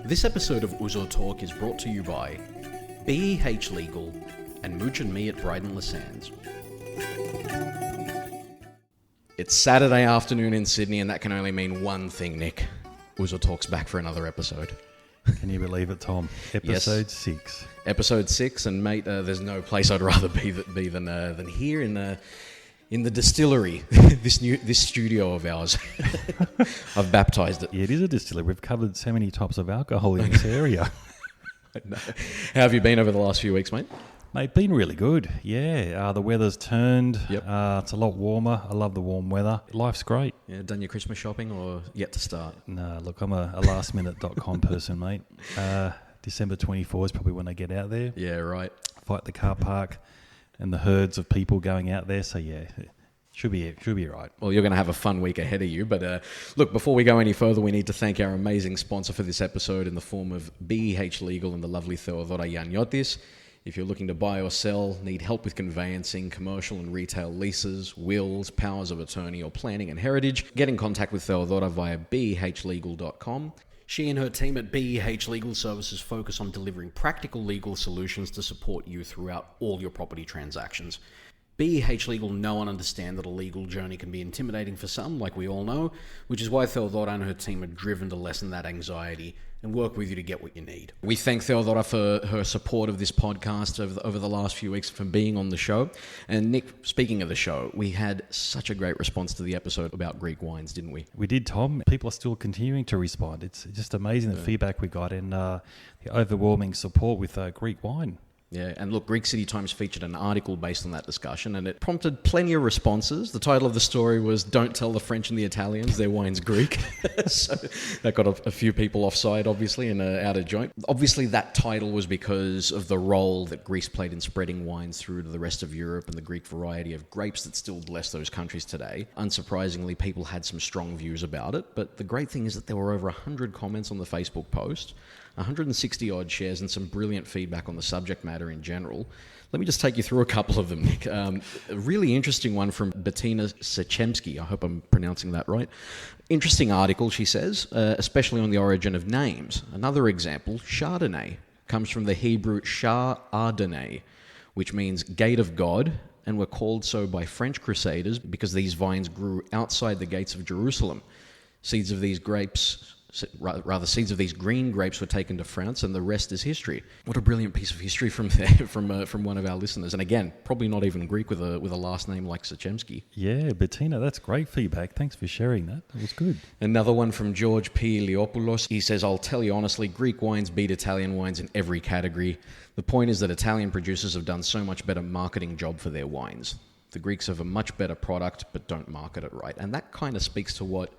This episode of Ouzo Talk is brought to you by BEH Legal and Mooch and Me at Bryden Le Sands. It's Saturday afternoon in Sydney, and that can only mean one thing, Nick. Ouzo Talk's back for another episode. Can you believe it, Tom? Episode 6. Episode 6, and mate, there's no place I'd rather be than here in the distillery, this studio of ours. I've baptised it. Yeah, it is a distillery. We've covered so many types of alcohol in this area. How have you been over the last few weeks, mate? Mate, been really good. Yeah, the weather's turned. Yep. It's a lot warmer. I love the warm weather. Life's great. Yeah, done your Christmas shopping or yet to start? No, look, I'm a lastminute.com person, mate. December 24 is probably when I get out there. Yeah, right. Fight the car park and the herds of people going out there. So, yeah, should be right. Well, you're going to have a fun week ahead of you. But look, before we go any further, we need to thank our amazing sponsor for this episode in the form of BEH Legal and the lovely Theodora Yaniotis. If you're looking to buy or sell, need help with conveyancing, commercial and retail leases, wills, powers of attorney, or planning and heritage, get in contact with Theodora via behlegal.com. She and her team at BEH Legal Services focus on delivering practical legal solutions to support you throughout all your property transactions. BEH Legal know and understand that a legal journey can be intimidating for some, like we all know, which is why Theodora and her team are driven to lessen that anxiety and work with you to get what you need. We thank Theodora for her support of this podcast over the last few weeks, for being on the show. And Nick, speaking of the show, we had such a great response to the episode about Greek wines, didn't we? We did, Tom. People are still continuing to respond. It's just amazing the feedback we got and the overwhelming support with Greek wine. Yeah, and look, Greek City Times featured an article based on that discussion, and it prompted plenty of responses. The title of the story was "Don't Tell the French and the Italians Their Wine's Greek." So that got a few people offside, obviously, and out of joint. Obviously, that title was because of the role that Greece played in spreading wines through to the rest of Europe and the Greek variety of grapes that still bless those countries today. Unsurprisingly, people had some strong views about it, but the great thing is that there were over 100 comments on the Facebook post, 160 odd shares, and some brilliant feedback on the subject matter in general. Let me just take you through a couple of them, Nick. A really interesting one from Bettina Sechemski. I hope I'm pronouncing that right. Interesting article, she says, especially on the origin of names. Another example, Chardonnay, comes from the Hebrew Shah Ardonnay, which means gate of God, and were called so by French crusaders because these vines grew outside the gates of Jerusalem. Seeds of these green grapes were taken to France, and the rest is history. What a brilliant piece of history from there, from one of our listeners. And again, probably not even Greek with a last name like Sechemski. Yeah, Bettina, that's great feedback. Thanks for sharing that. That was good. Another one from George P. Leopoulos. He says, "I'll tell you honestly, Greek wines beat Italian wines in every category. The point is that Italian producers have done so much better marketing job for their wines. The Greeks have a much better product, but don't market it right." And that kind of speaks to what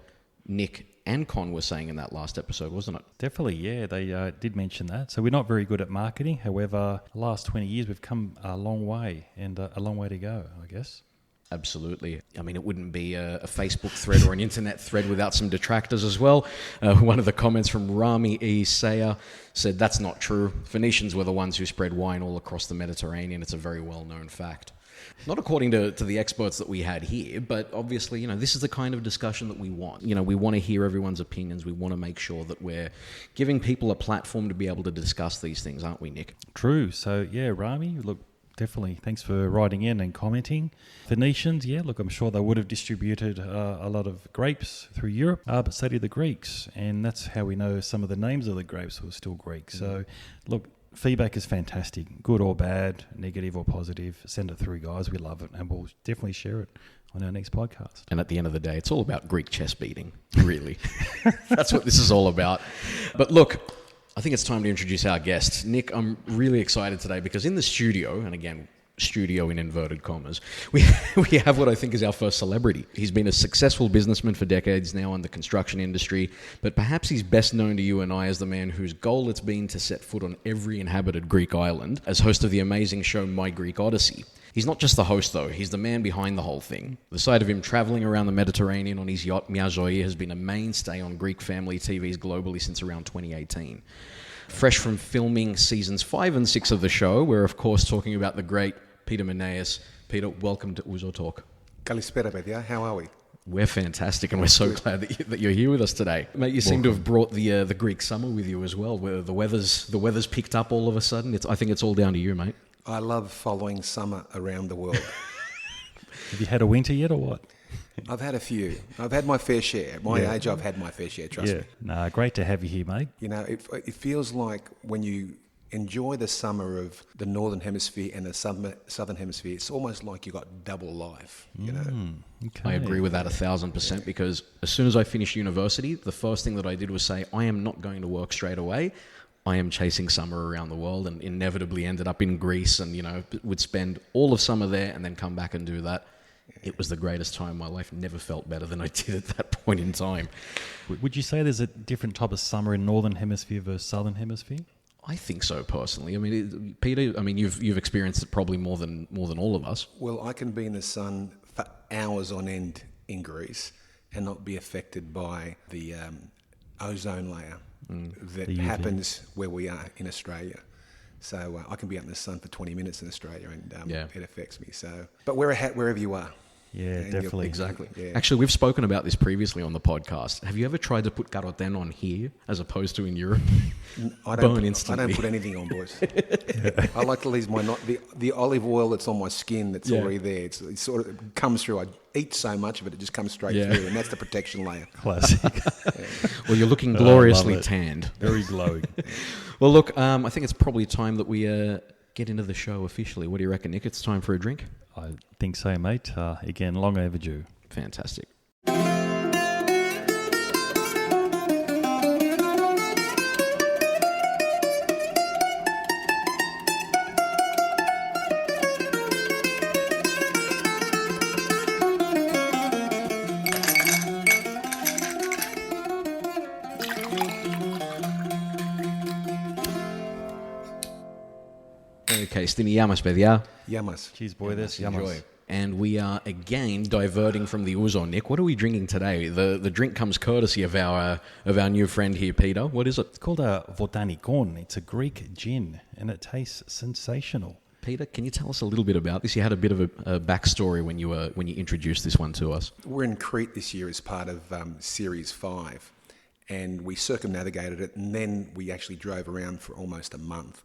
Nick and Con were saying in that last episode, wasn't it? Definitely, yeah. They did mention that. So we're not very good at marketing. However, the last 20 years, we've come a long way and a long way to go, I guess. Absolutely. I mean, it wouldn't be a Facebook thread or an internet thread without some detractors as well. One of the comments from Rami E. Sayer said, "That's not true. Phoenicians were the ones who spread wine all across the Mediterranean. It's a very well-known fact." Not according to the experts that we had here, but obviously, this is the kind of discussion that we want. We want to hear everyone's opinions. We want to make sure that we're giving people a platform to be able to discuss these things, aren't we, Nick? True. So, yeah, Rami, look, definitely thanks for writing in and commenting. Phoenicians, yeah, look, I'm sure they would have distributed a lot of grapes through Europe, but so did the Greeks. And that's how we know some of the names of the grapes were still Greek. So, look, feedback is fantastic, good or bad, negative or positive. Send it through, guys. We love it, and we'll definitely share it on our next podcast. And at the end of the day, it's all about Greek chest beating, really. That's what this is all about. But look, I think it's time to introduce our guest. Nick, I'm really excited today because in the studio, and again, studio in inverted commas, we have what I think is our first celebrity. He's been a successful businessman for decades now in the construction industry, but perhaps he's best known to you and I as the man whose goal it's been to set foot on every inhabited Greek island as host of the amazing show My Greek Odyssey. He's not just the host, though. He's the man behind the whole thing. The sight of him travelling around the Mediterranean on his yacht, Mia Zoi, has been a mainstay on Greek family TVs globally since around 2018. Fresh from filming seasons 5 and 6 of the show, we're of course talking about the great Peter Maneas. Peter, welcome to Ouzo Talk. Kalispera, παιδιά. How are we? We're fantastic, and we're so glad that you're here with us today, mate. You seem to have brought the Greek summer with you as well, where the weather's picked up all of a sudden. I think it's all down to you, mate. I love following summer around the world. Have you had a winter yet or what? I've had a few. I've had my fair share. At my age, I've had my fair share, trust me. No, great to have you here, mate. You know, it feels like when you enjoy the summer of the Northern Hemisphere and the Southern Hemisphere, it's almost like you got double life, you know. Okay. I agree with that 1,000%, because as soon as I finished university, the first thing that I did was say, I am not going to work straight away. I am chasing summer around the world, and inevitably ended up in Greece, and, you know, would spend all of summer there and then come back and do that. It was the greatest time of my life. Never felt better than I did at that point in time. Would you say there's a different type of summer in Northern Hemisphere versus Southern Hemisphere? I think so, personally. I mean, Peter, I mean, you've experienced it probably more than all of us. Well, I can be in the sun for hours on end in Greece and not be affected by the ozone layer that happens where we are in Australia. So I can be out in the sun for 20 minutes in Australia, and it affects me. So, but wear a hat wherever you are. Yeah, definitely. Exactly. Yeah. Actually, we've spoken about this previously on the podcast. Have you ever tried to put caroten on here as opposed to in Europe? I Burn don't instantly. put anything on, boys. I like to leave the olive oil that's on my skin that's already there. It sort of comes through. I eat so much of it, it just comes straight through, and that's the protection layer. Classic. Well, you're looking gloriously tanned. Very glowing. Well, look, I think it's probably time that we get into the show officially. What do you reckon, Nick? It's time for a drink? I think so, mate. Again, long overdue. Fantastic. Okay, Stini Yamas, παιδιά. Yamas. Cheers, boy. This Enjoy. And we are again diverting from the Ouzo. Nick, what are we drinking today? The drink comes courtesy of our new friend here, Peter. What is it? It's called a Vodanikon. It's a Greek gin, and it tastes sensational. Peter, can you tell us a little bit about this? You had a bit of a backstory when you introduced this one to us. We're in Crete this year as part of Series 5, and we circumnavigated it, and then we actually drove around for almost a month.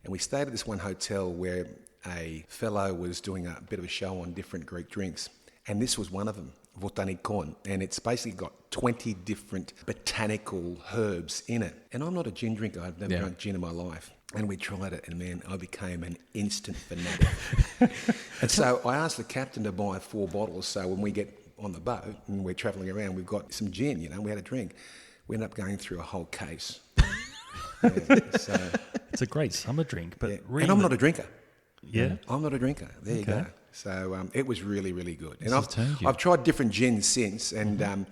And we stayed at this one hotel where a fellow was doing a bit of a show on different Greek drinks. And this was one of them, Vodanikon. And it's basically got 20 different botanical herbs in it. And I'm not a gin drinker. I've never drunk gin in my life. And we tried it, and man, I became an instant fanatic. And so I asked the captain to buy 4 bottles. So when we get on the boat and we're travelling around, we've got some gin, you know, we had a drink. We ended up going through a whole case. So it's a great summer drink, but really, and I'm not a drinker. Yeah, I'm not a drinker. There you go. So it was really, really good. And I've tried different gins since, and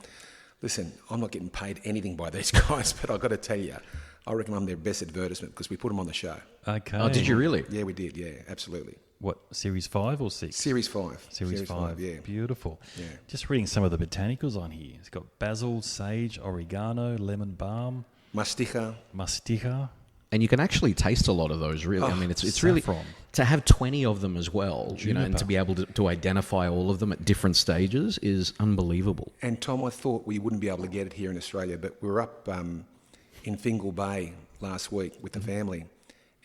listen, I'm not getting paid anything by these guys, but I've got to tell you, I reckon I'm their best advertisement because we put them on the show. Okay. Oh, did you really? Yeah, we did. Yeah, absolutely. What, Series 5 or 6? Series 5. Series 5, yeah. Beautiful. Yeah. Just reading some of the botanicals on here. It's got basil, sage, oregano, lemon balm, Mastica. And you can actually taste a lot of those, really. I mean, it's really... To have 20 of them as well, you know, and to be able to identify all of them at different stages is unbelievable. And Tom, I thought we wouldn't be able to get it here in Australia, but we were up in Fingal Bay last week with the family,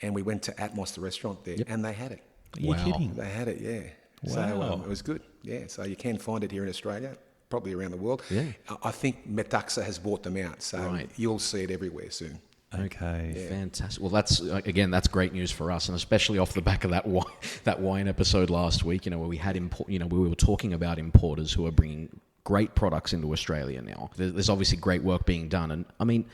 and we went to Atmos, the restaurant there, and they had it. Are you kidding? They had it, yeah. Wow. So it was good, yeah. So you can find it here in Australia, probably around the world. Yeah. I think Metaxa has bought them out, so you'll see it everywhere soon. Okay. Fantastic. Well, that's great news for us, and especially off the back of that wine episode last week, you know, where we had we were talking about importers who are bringing great products into Australia now. There's obviously great work being done, and I mean,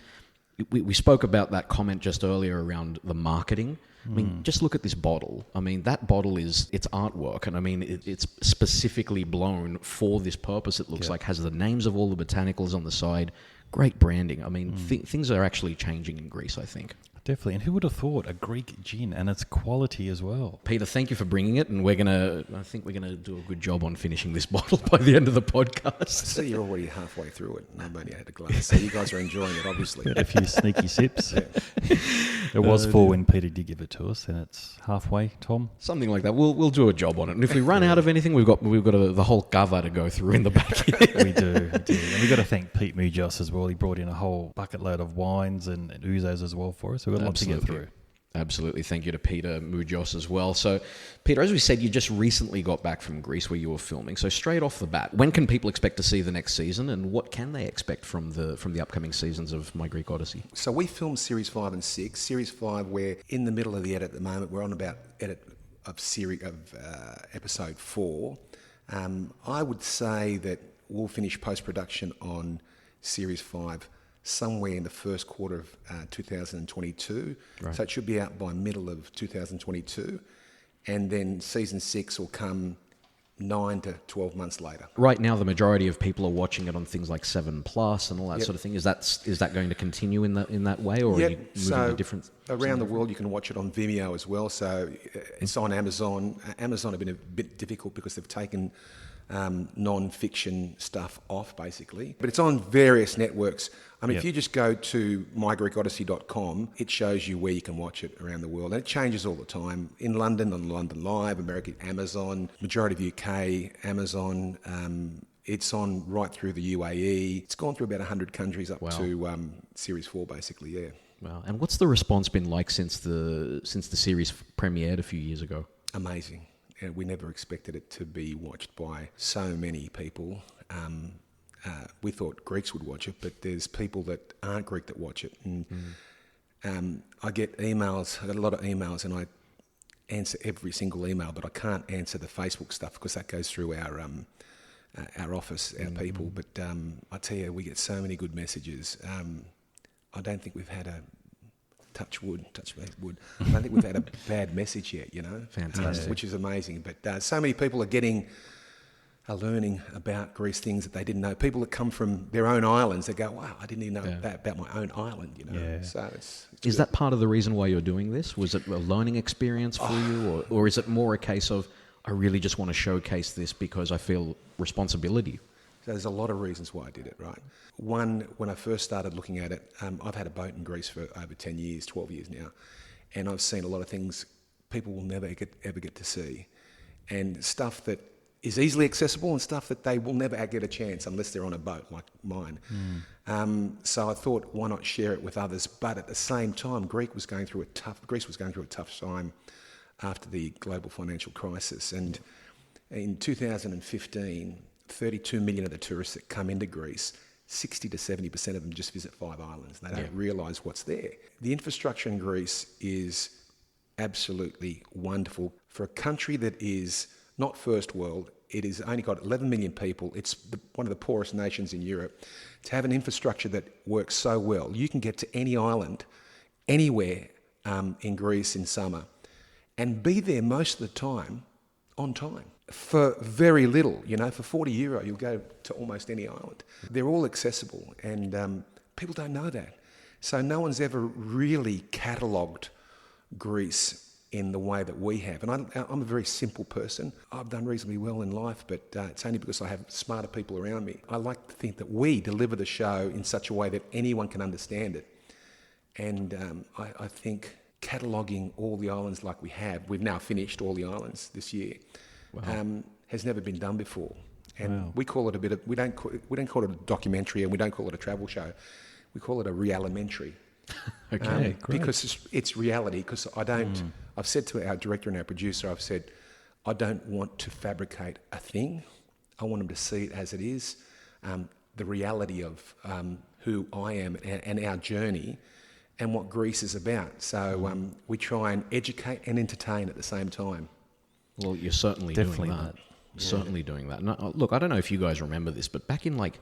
we spoke about that comment just earlier around the marketing. I mean, just look at this bottle. I mean, that bottle it's artwork, and I mean, it's specifically blown for this purpose. It looks like, has the names of all the botanicals on the side. Great branding. I mean, things are actually changing in Greece, I think. Definitely. And who would have thought a Greek gin and its quality as well? Peter, thank you for bringing it, and I think we're gonna do a good job on finishing this bottle by the end of the podcast. So you're already halfway through it, and I've only had a glass. So you guys are enjoying it, obviously. A few sneaky sips. It was full when Peter did give it to us, and it's halfway, Tom. Something like that. We'll do a job on it, and if we run out of anything, we've got the whole cover to go through in the back. We do. And we've got to thank Pete Mujos as well. He brought in a whole bucket load of wines and ouzos as well for us. So we've got a lot to get through. Absolutely. Thank you to Peter Mujos as well. So, Peter, as we said, you just recently got back from Greece where you were filming. So straight off the bat, when can people expect to see the next season, and what can they expect from the upcoming seasons of My Greek Odyssey? So we filmed Series 5 and 6. Series 5, we're in the middle of the edit at the moment. We're on about edit of episode 4. I would say that we'll finish post-production on Series 5 somewhere in the first quarter of 2022. Right. So it should be out by middle of 2022. And then season 6 will come 9 to 12 months later. Right now, the majority of people are watching it on things like 7 Plus and all that Yep. sort of thing. Is that going to continue in that way, or are you moving to different? Around the world, you can watch it on Vimeo as well. So it's on Amazon. Amazon have been a bit difficult because they've taken non-fiction stuff off, basically. But it's on various networks. I mean, if you just go to mygreekodyssey.com, it shows you where you can watch it around the world. And it changes all the time. In London, on London Live, America, Amazon, majority of UK, Amazon. It's on right through the UAE. It's gone through about 100 countries up to Series 4, basically, yeah. Wow. And what's the response been like since the series premiered a few years ago? Amazing. We never expected it to be watched by so many people. We thought Greeks would watch it, but there's people that aren't Greek that watch it. And I get emails. I get a lot of emails, and I answer every single email, but I can't answer the Facebook stuff because that goes through our office, our people. But I tell you, we get so many good messages. I don't think we've had a touch wood. I don't think we've had a bad message yet, Fantastic. which is amazing. But so many people are learning about Greece, things that they didn't know. People that come from their own islands, they go, wow, I didn't even know about my own island, Yeah. So it's Is that part of the reason why you're doing this? Was it a learning experience for you, or is it more a case of, I really just want to showcase this because I feel responsibility? So there's a lot of reasons why I did it, right? One, when I first started looking at it, I've had a boat in Greece for over 10 years, 12 years now, and I've seen a lot of things people will never ever get to see, and stuff that is easily accessible and stuff that they will never get a chance unless they're on a boat like mine. So I thought, why not share it with others? But at the same time, Greece was going through a tough time after the global financial crisis, and in 2015, 32 million of the tourists that come into Greece, 60 to 70% of them just visit 5 islands. They don't realise what's there. The infrastructure in Greece is absolutely wonderful. For a country that is not first world, it has only got 11 million people. It's one of the poorest nations in Europe. To have an infrastructure that works so well, you can get to any island, anywhere in Greece in summer, and be there most of the time on time. For very little, for €40, you'll go to almost any island. They're all accessible, and people don't know that. So no one's ever really catalogued Greece in the way that we have. And I'm a very simple person. I've done reasonably well in life, but it's only because I have smarter people around me. I like to think that we deliver the show in such a way that anyone can understand it. And I think cataloguing all the islands like we've now finished all the islands this year, has never been done before. And we call it we don't call it a documentary, and we don't call it a travel show. We call it a realimentary. Okay, great. Because it's reality. Because I've said to our director and our producer, I've said, I don't want to fabricate a thing. I want them to see it as it is, the reality of who I am and our journey, and what Greece is about. So we try and educate and entertain at the same time. Well, you're certainly Definitely doing that. Certainly doing that. And look, I don't know if you guys remember this, but back in like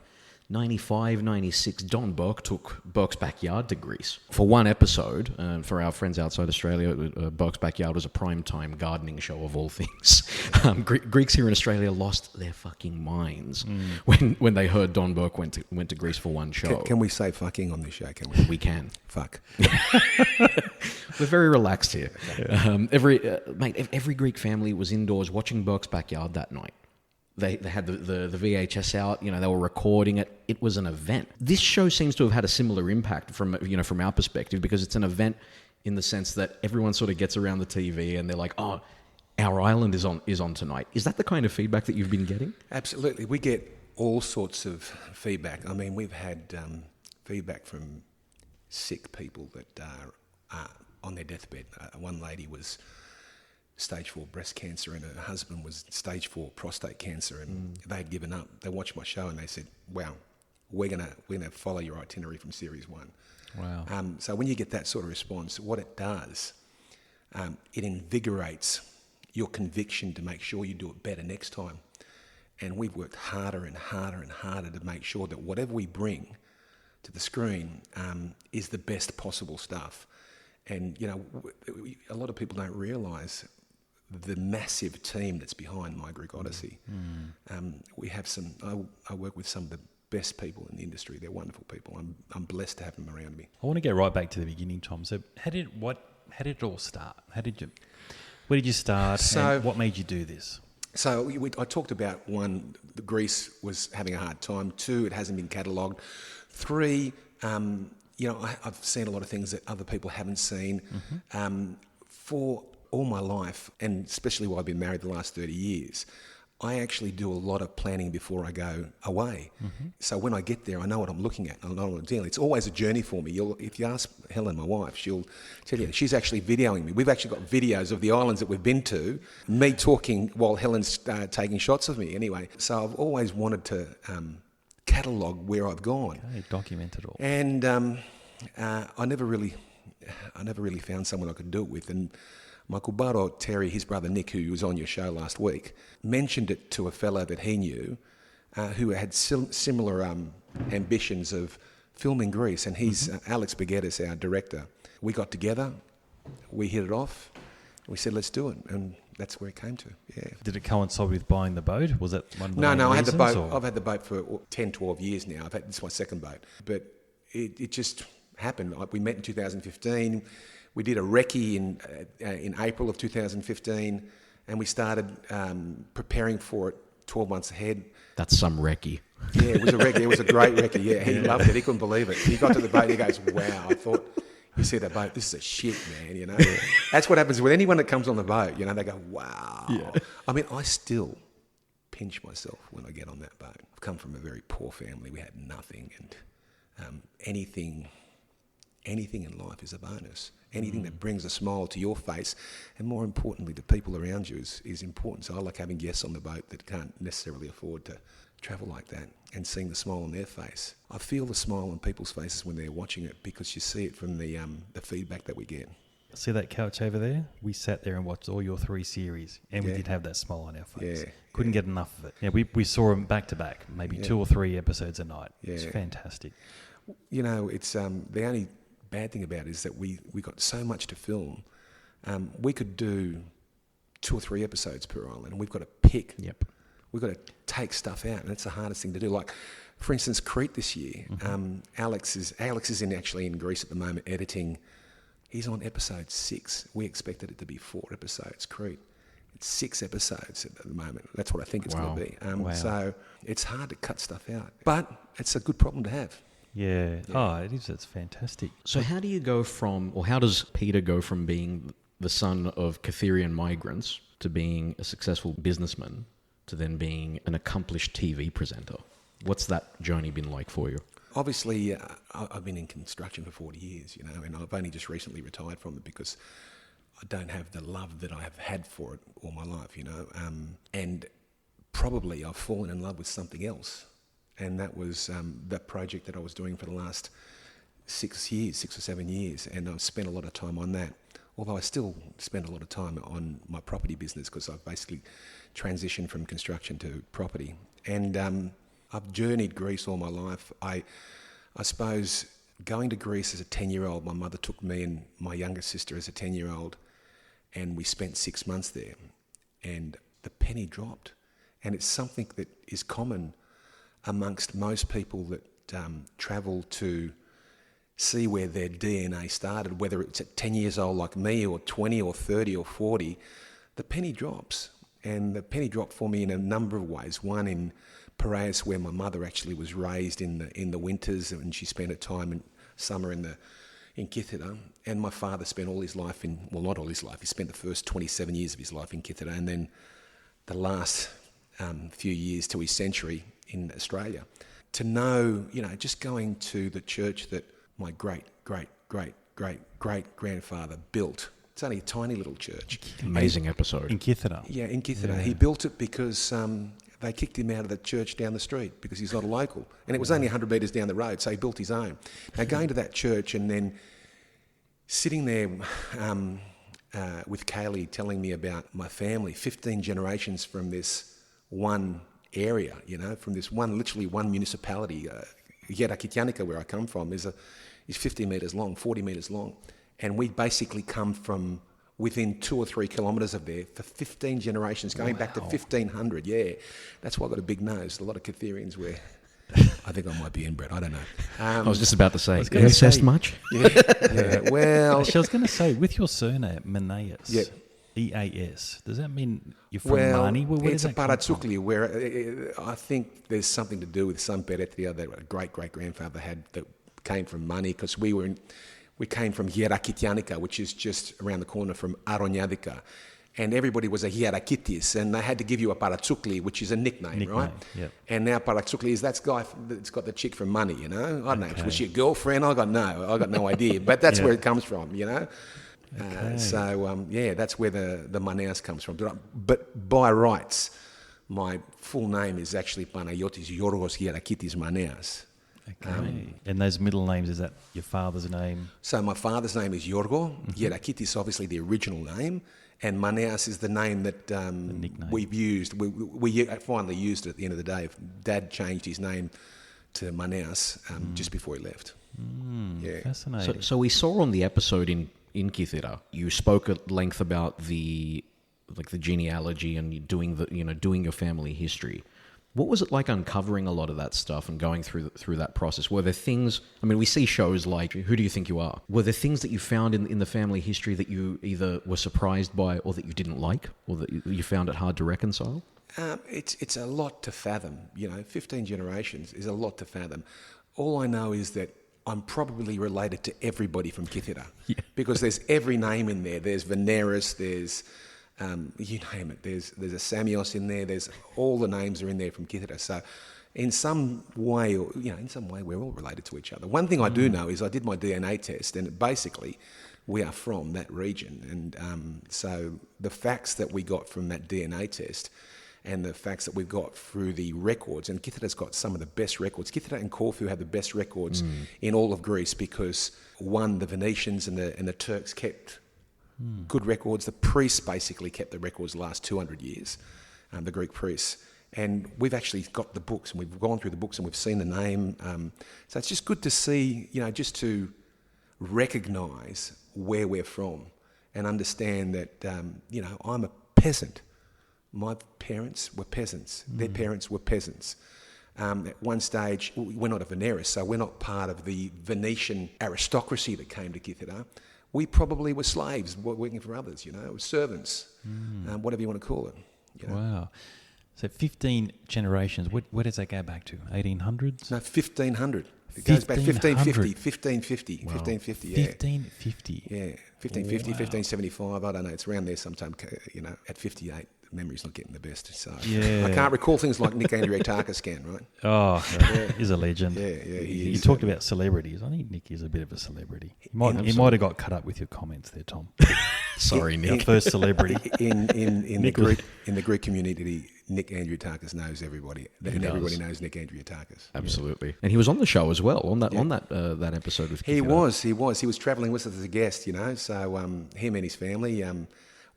95, 96, Don Burke took Burke's Backyard to Greece. For one episode, for our friends outside Australia, Burke's Backyard was a primetime gardening show of all things. Greeks here in Australia lost their fucking minds when they heard Don Burke went to Greece for one show. Can we say fucking on this show, can we? We can. Fuck. We're very relaxed here. Every Greek family was indoors watching Burke's Backyard that night. They had the VHS out, they were recording it. It was an event. This show seems to have had a similar impact from our perspective, because it's an event in the sense that everyone sort of gets around the TV and they're like, oh, our island is on tonight. Is that the kind of feedback that you've been getting? Absolutely. We get all sorts of feedback. I mean, we've had feedback from sick people that are on their deathbed. One lady was stage 4 breast cancer and her husband was stage 4 prostate cancer, and they'd given up. They watched my show and they said, wow, we're gonna follow your itinerary from series 1. Wow. So when you get that sort of response, what it does, it invigorates your conviction to make sure you do it better next time. And we've worked harder and harder and harder to make sure that whatever we bring to the screen is the best possible stuff. And, a lot of people don't realise the massive team that's behind My Greek Odyssey. We have I work with some of the best people in the industry. They're wonderful people. I'm blessed to have them around me. I want to go right back to the beginning, Tom. So how did it all start? Where did you start? And what made you do this? So I talked about 1, Greece was having a hard time. 2, it hasn't been catalogued. 3, I've seen a lot of things that other people haven't seen. 4, all my life, and especially while I've been married the last 30 years, I actually do a lot of planning before I go away. So when I get there, I know what I'm looking at. I know what I'm dealing. It's always a journey for me. If you ask Helen, my wife, she'll tell you. She's actually videoing me. We've actually got videos of the islands that we've been to, me talking while Helen's taking shots of me. Anyway, so I've always wanted to catalogue where I've gone. Okay, document it all. And I never really found someone I could do it with. And my kubaro, Terry, his brother Nick, who was on your show last week, mentioned it to a fellow that he knew who had similar ambitions of filming Greece, and he's Alex Baguettes, our director. We got together, we hit it off, we said, let's do it, and that's where it came to, yeah. Did it coincide with buying the boat? Was that one of the main No, I had the reasons, boat. or? I've had the boat for 10, 12 years now. This is my second boat. But it just happened. We met in 2015. We did a recce in April of 2015, and we started preparing for it 12 months ahead. That's some recce. Yeah, it was a recce. It was a great recce. Yeah, he loved it. He couldn't believe it. He got to the boat and he goes, wow, I thought, you see that boat, this is a shit, man, That's what happens with anyone that comes on the boat, they go, wow. Yeah. I mean, I still pinch myself when I get on that boat. I've come from a very poor family. We had nothing, and anything in life is a bonus. Anything that brings a smile to your face, and more importantly, the people around you is important. So I like having guests on the boat that can't necessarily afford to travel like that, and seeing the smile on their face. I feel the smile on people's faces when they're watching it, because you see it from the feedback that we get. See that couch over there? We sat there and watched all your 3 series, and we did have that smile on our face. Yeah. Couldn't get enough of it. Yeah, we saw them back to back, maybe 2 or 3 episodes a night. Yeah. It's fantastic. It's the only bad thing about it is that we got so much to film. We could do 2 or 3 episodes per island, and we've got to pick. Yep. We've got to take stuff out, and that's the hardest thing to do. Like, for instance, Crete this year. Alex is actually in Greece at the moment editing. He's on episode 6. We expected it to be 4 episodes. Crete, it's 6 episodes at the moment. That's what I think it's going to be. So it's hard to cut stuff out, but it's a good problem to have. Yeah. Oh, it is. It's fantastic. So how does Peter go from being the son of Kytherian migrants to being a successful businessman to then being an accomplished TV presenter? What's that journey been like for you? Obviously, I've been in construction for 40 years, and I've only just recently retired from it because I don't have the love that I have had for it all my life, and probably I've fallen in love with something else. And that was that project that I was doing for the last 6 or 7 years. And I've spent a lot of time on that. Although I still spend a lot of time on my property business, because I've basically transitioned from construction to property. And I've journeyed Greece all my life. I suppose going to Greece as a 10-year-old, my mother took me and my younger sister as a 10-year-old, and we spent 6 months there, and the penny dropped. And it's something that is common amongst most people that travel to see where their DNA started, whether it's at 10 years old like me, or 20 or 30 or 40, the penny drops. And the penny dropped for me in a number of ways. One, in Piraeus, where my mother actually was raised in the winters, and she spent her time in summer in Kythera. And my father spent all his life not all his life, he spent the first 27 years of his life in Kythera, and then the last few years to his century in Australia. To know, just going to the church that my great-great-great-great-grandfather built. It's only a tiny little church. Amazing episode. In Kythera. Yeah, in Kythera. Yeah. He built it because they kicked him out of the church down the street because he's not a local. And it was only 100 metres down the road, so he built his own. Now, going to that church and then sitting there with Kaylee telling me about my family, 15 generations from this one area, from this literally one municipality. Kytherian, where I come from, is 50 metres long, 40 metres long. And we basically come from within 2 or 3 kilometres of there for 15 generations, going back to 1500. Yeah, that's why I've got a big nose. A lot of Kytherians wear. I think I might be inbred. I don't know. I was just about to say, gonna incest say- much? Yeah. Well, Actually, I was going to say, with your surname, Maneas, Yeah. EAS, does that mean you're from well, Mani? Where it's does a that come from? paratsukli where I think there's something to do with some peretria that a great-great-grandfather had that came from Mani, because we came from Hierakitianica, which is just around the corner from Aroniadica. And everybody was a Hierakitis, and they had to give you a paratsukli, which is a nickname, right? Yep. And now paratsukli is that guy that's got the chick from Money, I don't know. Was she a girlfriend? I got no idea. But that's where it comes from, Okay. That's where the Maneas comes from. But by rights, my full name is actually Panayotis Yorgos Hierakitis Maneas. Okay. And those middle names, is that your father's name? So my father's name is Yorgo. Hierakitis, obviously the original name, and Maneas is the name that nickname. we've used. We finally used it at the end of the day. Dad changed his name to Maneas just before he left. Yeah. Fascinating. So we saw on the episode in Kythera, you spoke at length about the genealogy and doing your family history. What was it like uncovering a lot of that stuff and going through that process? Were there things, we see shows like Who Do You Think You Are? Were there things that you found in the family history that you either were surprised by or that you didn't like, or that you found it hard to reconcile? It's a lot to fathom. 15 generations is a lot to fathom. All I know is that I'm probably related to everybody from Kythera because there's every name in there. There's Veneris, there's you name it. There's a Samios in there. There's all the names are in there from Kythera. So in some way, we're all related to each other. One thing I do know is I did my DNA test, and basically we are from that region. And so the facts that we got from that DNA test and the facts that we've got through the records, and Kythera's got some of the best records. Kythera and Corfu have the best records in all of Greece because, one, the Venetians and the Turks kept good records. The priests basically kept the records the last 200 years, the Greek priests. And we've actually got the books, and we've gone through the books, and we've seen the name. So it's just good to see, just to recognise where we're from and understand that, I'm a peasant. My parents were peasants. Their parents were peasants. At one stage, we're not a Veneris, so we're not part of the Venetian aristocracy that came to Kythera. We probably were slaves working for others, servants, whatever you want to call it. Wow. So 15 generations, where does that go back to? 1800s? No, 1500. It goes back 1550, Wow. 1550, yeah. 1550. Yeah, 1550, 1575, I don't know, it's around there sometime, at 58. Memory's not getting the best, so Yeah. I can't recall things like Nick Andriakakis can, right? Oh, he's a legend. Yeah, he You is. talked about celebrities. I think Nick is a bit of a celebrity. He might have got cut up with your comments there, Tom. Sorry, Our Nick. first celebrity. In the Greek community, Nick Andriakakis knows everybody, and everybody knows Nick Andriakakis. Absolutely. And he was on the show as well, on that episode with He Kythera. was travelling with us as a guest, so him and his family,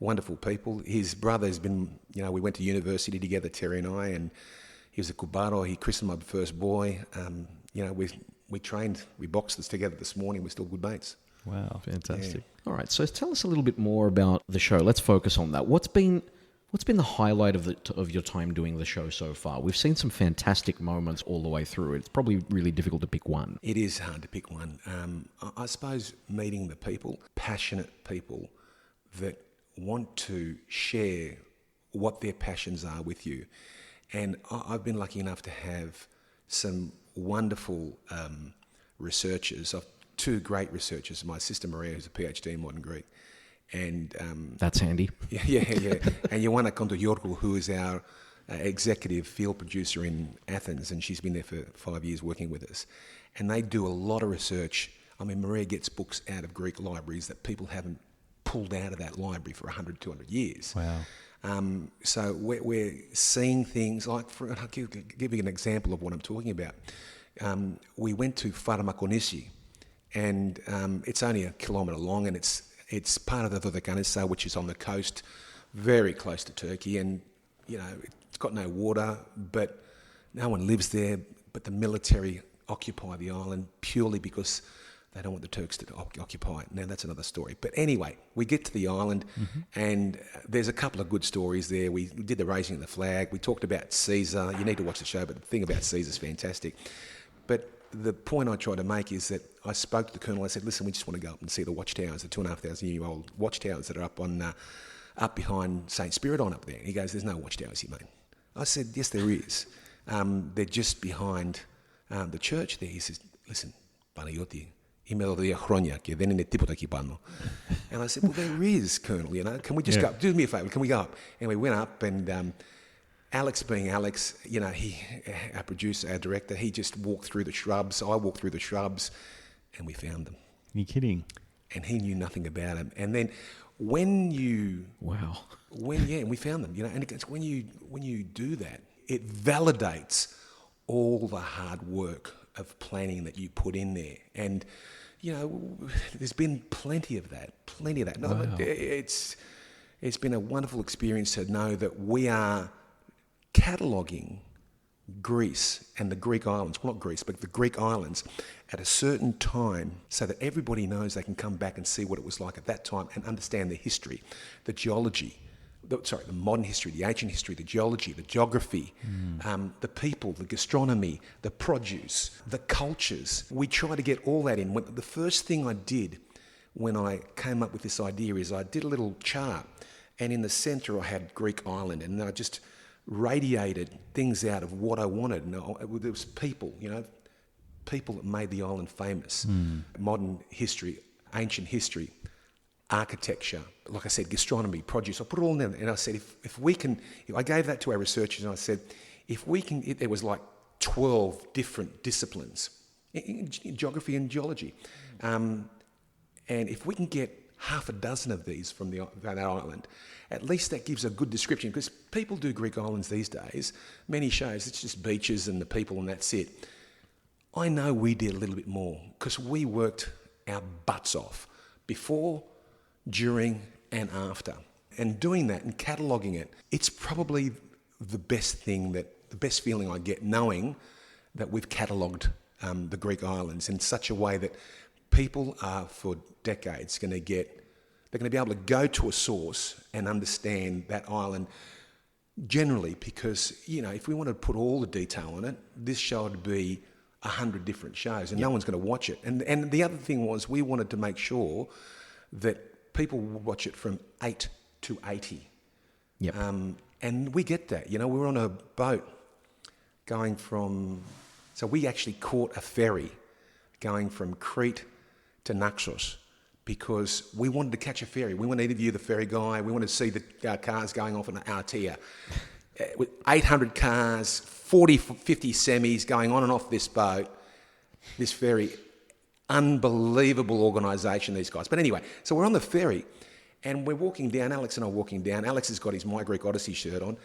wonderful people. His brother's been, we went to university together, Terry and I, and He was a cubaro. He christened my first boy. We trained, we boxed this together this morning. We're still good mates. Wow. Fantastic. All right, so tell us a little bit more about the show. Let's focus on that. What's been the highlight of your time doing the show so far? We've seen some fantastic moments all the way through. It's probably really difficult to pick one. It is hard to pick one. I suppose meeting the people, passionate people that want to share what their passions are with you. And I've been lucky enough to have some wonderful researchers. I've two great researchers. My sister Maria, who's a PhD in modern Greek, and that's handy. Yeah. And Ioana Kontogiorgou, who is our executive field producer in Athens, and she's been there for 5 years working with us. And they do a lot of research. I mean, Maria gets books out of Greek libraries that people haven't pulled out of that library for 100, 200 years. Wow. So we're seeing things like, I'll give you an example of what I'm talking about. We went to Pharmakonisi, and it's only a kilometre long, and it's part of the Dodekanessa, which is on the coast, very close to Turkey, and it's got no water, but no one lives there. But the military occupy the island purely because they don't want the Turks to occupy it. Now, that's another story. But anyway, we get to the island, and there's a couple of good stories there. We did the raising of the flag. We talked about Caesar. You need to watch the show, but the thing about Caesar is fantastic. But the point I try to make is that I spoke to the colonel. I said, listen, we just want to go up and see the watchtowers, the 2,500-year-old watchtowers that are up behind St. Spiridon up there. He goes, there's no watchtowers here, mate. I said, yes, there is. They're just behind the church there. He says, listen, Panayoti, είμαι εδώ 2 χρόνια και δεν είναι τίποτα εκεί πάνω. And I said, well, there is, Colonel, can we just go up? Do me a favour, can we go up? And we went up, and Alex being Alex, he, our producer, our director, he just walked through the shrubs. I walked through the shrubs, and we found them. You're kidding. And he knew nothing about them. And then when you... Wow. And we found them, and it's when you do that, it validates all the hard work of planning that you put in there. And, there's been plenty of that. No, wow. It's been a wonderful experience to know that we are cataloguing Greece and the Greek islands, well, not Greece, but the Greek islands at a certain time so that everybody knows they can come back and see what it was like at that time and understand the history, the geology, the modern history, the ancient history, the geology, the geography, the people, the gastronomy, the produce, the cultures. We try to get all that in. The first thing I did when I came up with this idea is I did a little chart, and in the centre I had Greek island, and I just radiated things out of what I wanted. And there was people, people that made the island famous. Modern history, ancient history, architecture, like I said, gastronomy, produce. I put it all in there, and I said, if I gave that to our researchers, and I said, there was like 12 different disciplines, in geography and geology, and if we can get half a dozen of these from that island, at least that gives a good description, because people do Greek islands these days, many shows, it's just beaches and the people and that's it. I know we did a little bit more, because we worked our butts off before, during and after. And doing that and cataloguing it, it's probably the best feeling I get, knowing that we've catalogued the Greek islands in such a way that people are for decades they're going to be able to go to a source and understand that island generally, because, if we want to put all the detail on it, this show would be 100 different shows and no one's going to watch it. And the other thing was, we wanted to make sure that people would watch it from 8 to 80. Yep. And we get that. We were on a boat going from... So we actually caught a ferry going from Crete to Naxos because we wanted to catch a ferry. We wanted to interview the ferry guy. We wanted to see the cars going off in Artia. With 800 cars, 40, 50 semis going on and off this boat, this ferry. Unbelievable organisation, these guys. But anyway, so we're on the ferry and we're walking down. Alex and I are walking down. Alex has got his My Greek Odyssey shirt on,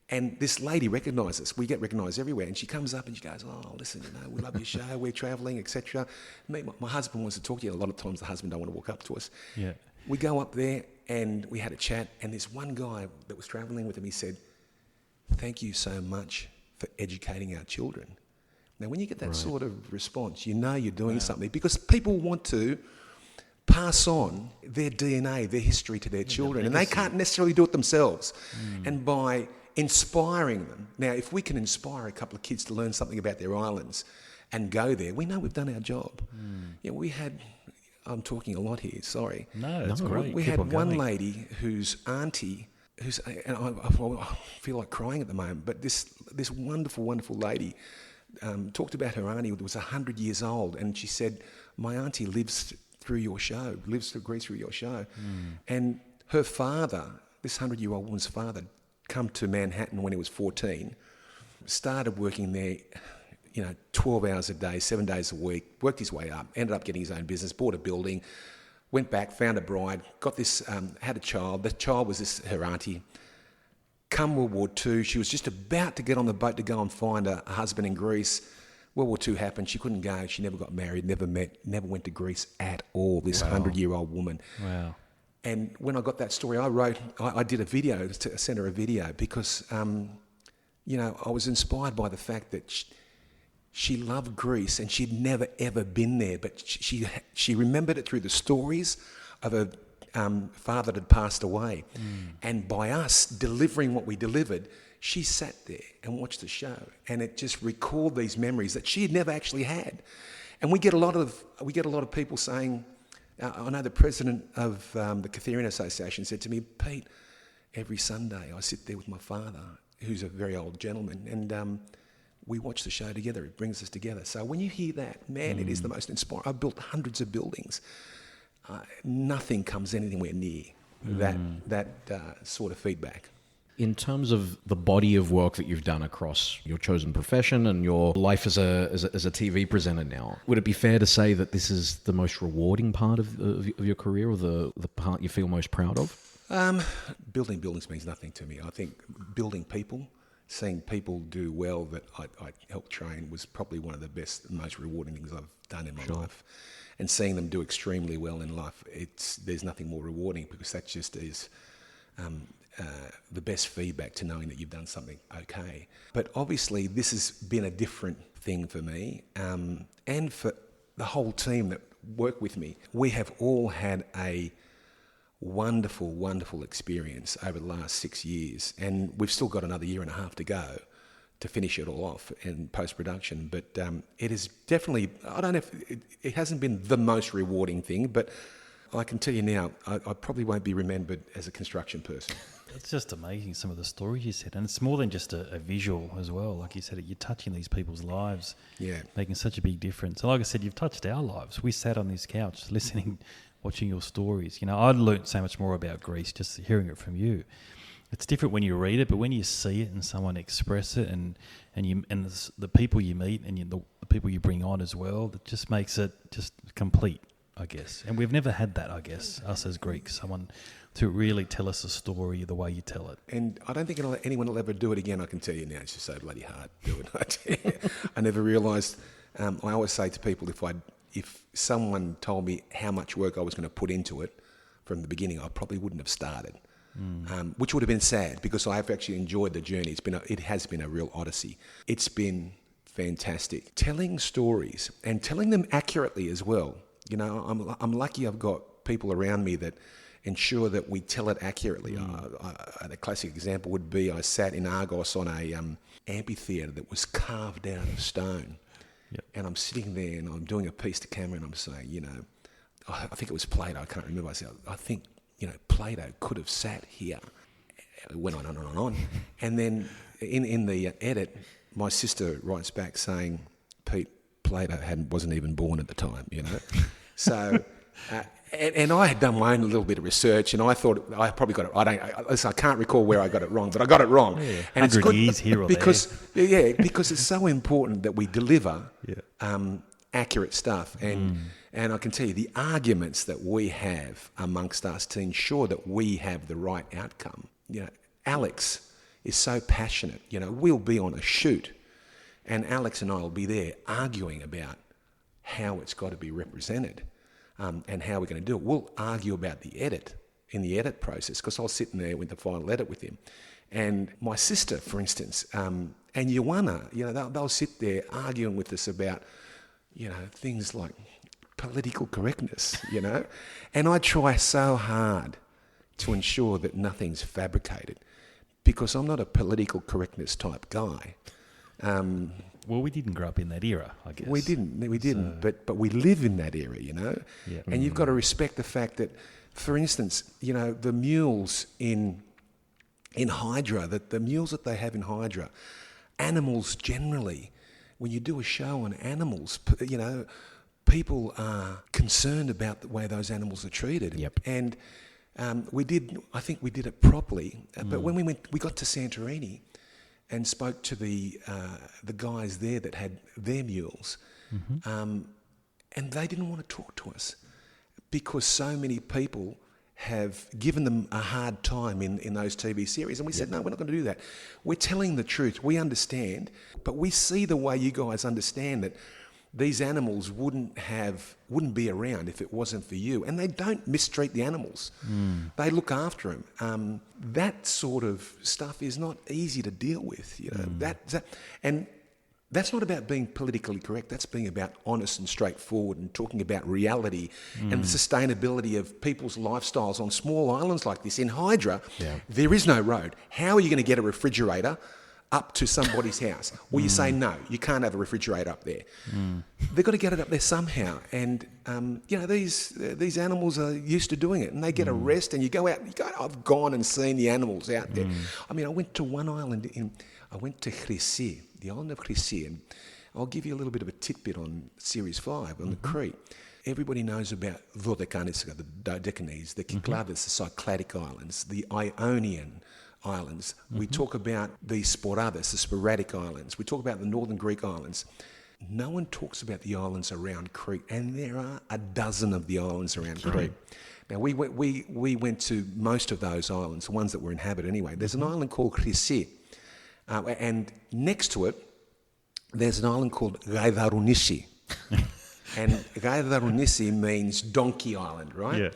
and this lady recognises us. We get recognised everywhere, and she comes up and she goes, oh, listen, we love your show, we're travelling, etc. My husband wants to talk to you. A lot of times the husband don't want to walk up to us. Yeah. We go up there and we had a chat, and this one guy that was travelling with him, he said, thank you so much for educating our children. Now, when you get that sort of response, you know you're doing something, because people want to pass on their DNA, their history to their children, and they can't necessarily do it themselves. And by inspiring them, now if we can inspire a couple of kids to learn something about their islands and go there, we know we've done our job. We had, I'm talking a lot here, sorry. No, that's great. We Keep had on one going. lady whose auntie, and I feel like crying at the moment, but this wonderful, wonderful lady talked about her auntie who was 100 years old, and she said, my auntie lives through Greece through your show. And her father, this 100-year-old woman's father, come to Manhattan when he was 14, started working there, 12 hours a day, 7 days a week, worked his way up, ended up getting his own business, bought a building, went back, found a bride, got this, had a child. The child was her auntie. Come World War II, she was just about to get on the boat to go and find a husband in Greece. World War II happened. She couldn't go. She never got married, never went to Greece at all, this 100-year-old woman. Wow. And when I got that story, I did a video, sent her a video, because, I was inspired by the fact that she loved Greece and she'd never, ever been there, but she remembered it through the stories of her father that had passed away. And by us delivering what we delivered, she sat there and watched the show, and it just recalled these memories that she had never actually had. And we get a lot of people saying, I know the president of the Kytherian Association said to me, Pete, every Sunday I sit there with my father, who's a very old gentleman, and we watch the show together. It brings us together. So when you hear that, man, it is the most inspiring. I've built hundreds of buildings. Nothing comes anywhere near that sort of feedback. In terms of the body of work that you've done across your chosen profession and your life as a TV presenter now, would it be fair to say that this is the most rewarding part of your career, or the part you feel most proud of? Building buildings means nothing to me. I think building people, seeing people do well that I helped train, was probably one of the best and most rewarding things I've done in my life. And seeing them do extremely well in life, there's nothing more rewarding, because that just is the best feedback to knowing that you've done something okay. But obviously this has been a different thing for me, and for the whole team that work with me. We have all had a wonderful, wonderful experience over the last 6 years, and we've still got another year and a half to go to finish it all off in post-production. But it is definitely, I don't know if it hasn't been the most rewarding thing, but I can tell you now, I probably won't be remembered as a construction person. It's just amazing, some of the stories you said. And it's more than just a visual as well. Like you said, you're touching these people's lives, making such a big difference. And like I said, you've touched our lives. We sat on this couch listening, watching your stories. I'd learnt so much more about Greece just hearing it from you. It's different when you read it, but when you see it and someone express it, and the people you meet and the people you bring on as well, that just makes it just complete, I guess. And we've never had that, I guess, us as Greeks, someone to really tell us a story the way you tell it. And I don't think anyone will ever do it again, I can tell you now. It's just so bloody hard to do it. I never realised, I always say to people, if someone told me how much work I was going to put into it from the beginning, I probably wouldn't have started. Which would have been sad, because I've actually enjoyed the journey. It has been a real odyssey. It's been fantastic. Telling stories and telling them accurately as well. I'm lucky I've got people around me that ensure that we tell it accurately. A classic example would be, I sat in Argos on a amphitheatre that was carved out of stone. Yep. And I'm sitting there and I'm doing a piece to camera, and I'm saying, I think it was Plato, I can't remember. I said, I think, Plato could have sat here. It went on and on and on. And then in the edit, my sister writes back saying, Pete, Plato wasn't even born at the time, So, and I had done my own little bit of research, and I thought I probably got it. I can't recall where I got it wrong, but I got it wrong. Yeah, and it's good years here or because because it's so important that we deliver accurate stuff. And I can tell you the arguments that we have amongst us to ensure that we have the right outcome. Alex is so passionate. We'll be on a shoot, and Alex and I will be there arguing about how it's got to be represented, and how we're going to do it. We'll argue about the edit, in the edit process, because I'll sit in there with the final edit with him, And my sister, for instance, and Ioana, they'll sit there arguing with us about, things like political correctness, And I try so hard to ensure that nothing's fabricated because I'm not a political correctness type guy. Well, we didn't grow up in that era, I guess. We didn't. But we live in that era, Yeah. And you've got to respect the fact that, for instance, the mules in Hydra, the mules that they have in Hydra, animals generally, when you do a show on animals, people are concerned about the way those animals are treated. Yep. And I think we did it properly. But when we got to Santorini and spoke to the guys there that had their mules, and they didn't want to talk to us because so many people have given them a hard time in those TV series. And we said, no, we're not going to do that. We're telling the truth. We understand, but we see the way you guys understand that these animals wouldn't be around if it wasn't for you. And they don't mistreat the animals. They look after them. That sort of stuff is not easy to deal with. And that's not about being politically correct. That's being about honest and straightforward and talking about reality and the sustainability of people's lifestyles on small islands like this. In Hydra, there is no road. How are you going to get a refrigerator up to somebody's house? Well, you say, no, you can't have a refrigerator up there. They've got to get it up there somehow. And, these animals are used to doing it, and they get a rest, and you go out. I've gone and seen the animals out there. I mean, I went to one island I went to Chrysi, the island of Chrysi, and I'll give you a little bit of a tidbit on Series 5, on the Crete. Everybody knows about Dodecanesa, the Dodecanese, the Cyclades, the Cycladic Islands, the Ionian Islands. We talk about the Sporades, the sporadic islands. We talk about the northern Greek islands. No one talks about the islands around Crete, and there are a dozen of the islands around Crete. Now, we went to most of those islands, the ones that were inhabited anyway. There's an island called Chrysi, and next to it, there's an island called Kytherian. And Kytherian means Donkey Island, right? Yeah.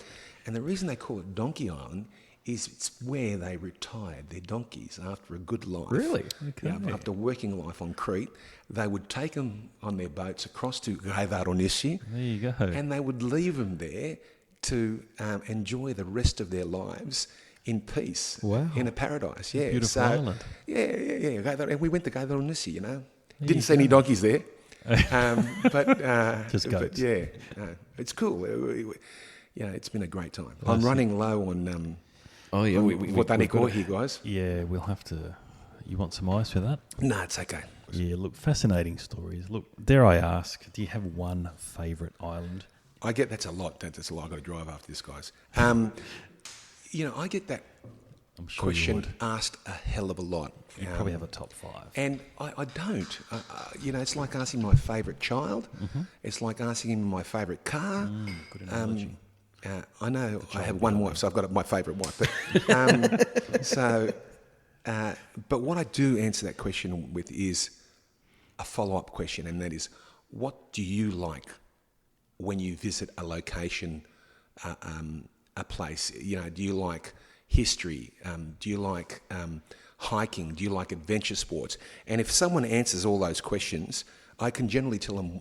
And the reason they call it Donkey Island is it's where they retired their donkeys after a good life. Really? Okay. Yeah, after working life on Crete, they would take them on their boats across to Kytherian. There you go. And they would leave them there to enjoy the rest of their lives in peace. Wow. In a paradise, yeah. Beautiful island. Yeah. And we went to Kytherian, There Didn't you see any donkeys there. But Just goats. But yeah, it's cool. It's been a great time. I'm running low on Oh yeah, Botanico here, guys. Yeah, we'll have to. You want some ice for that? No, it's okay. Yeah, look, fascinating stories. Look, dare I ask, do you have one favourite island? I get that's a lot. That's a lot. I've got to drive after this, guys. I get that I'm sure question asked a hell of a lot. you probably have a top 5. And I don't. It's like asking my favourite child. It's like asking my favourite car. Good analogy. I know I have one wife, so I've got my favourite wife. But what I do answer that question with is a follow-up question, and that is, what do you like when you visit a location, a place? Do you like history? Do you like hiking? Do you like adventure sports? And if someone answers all those questions, I can generally tell them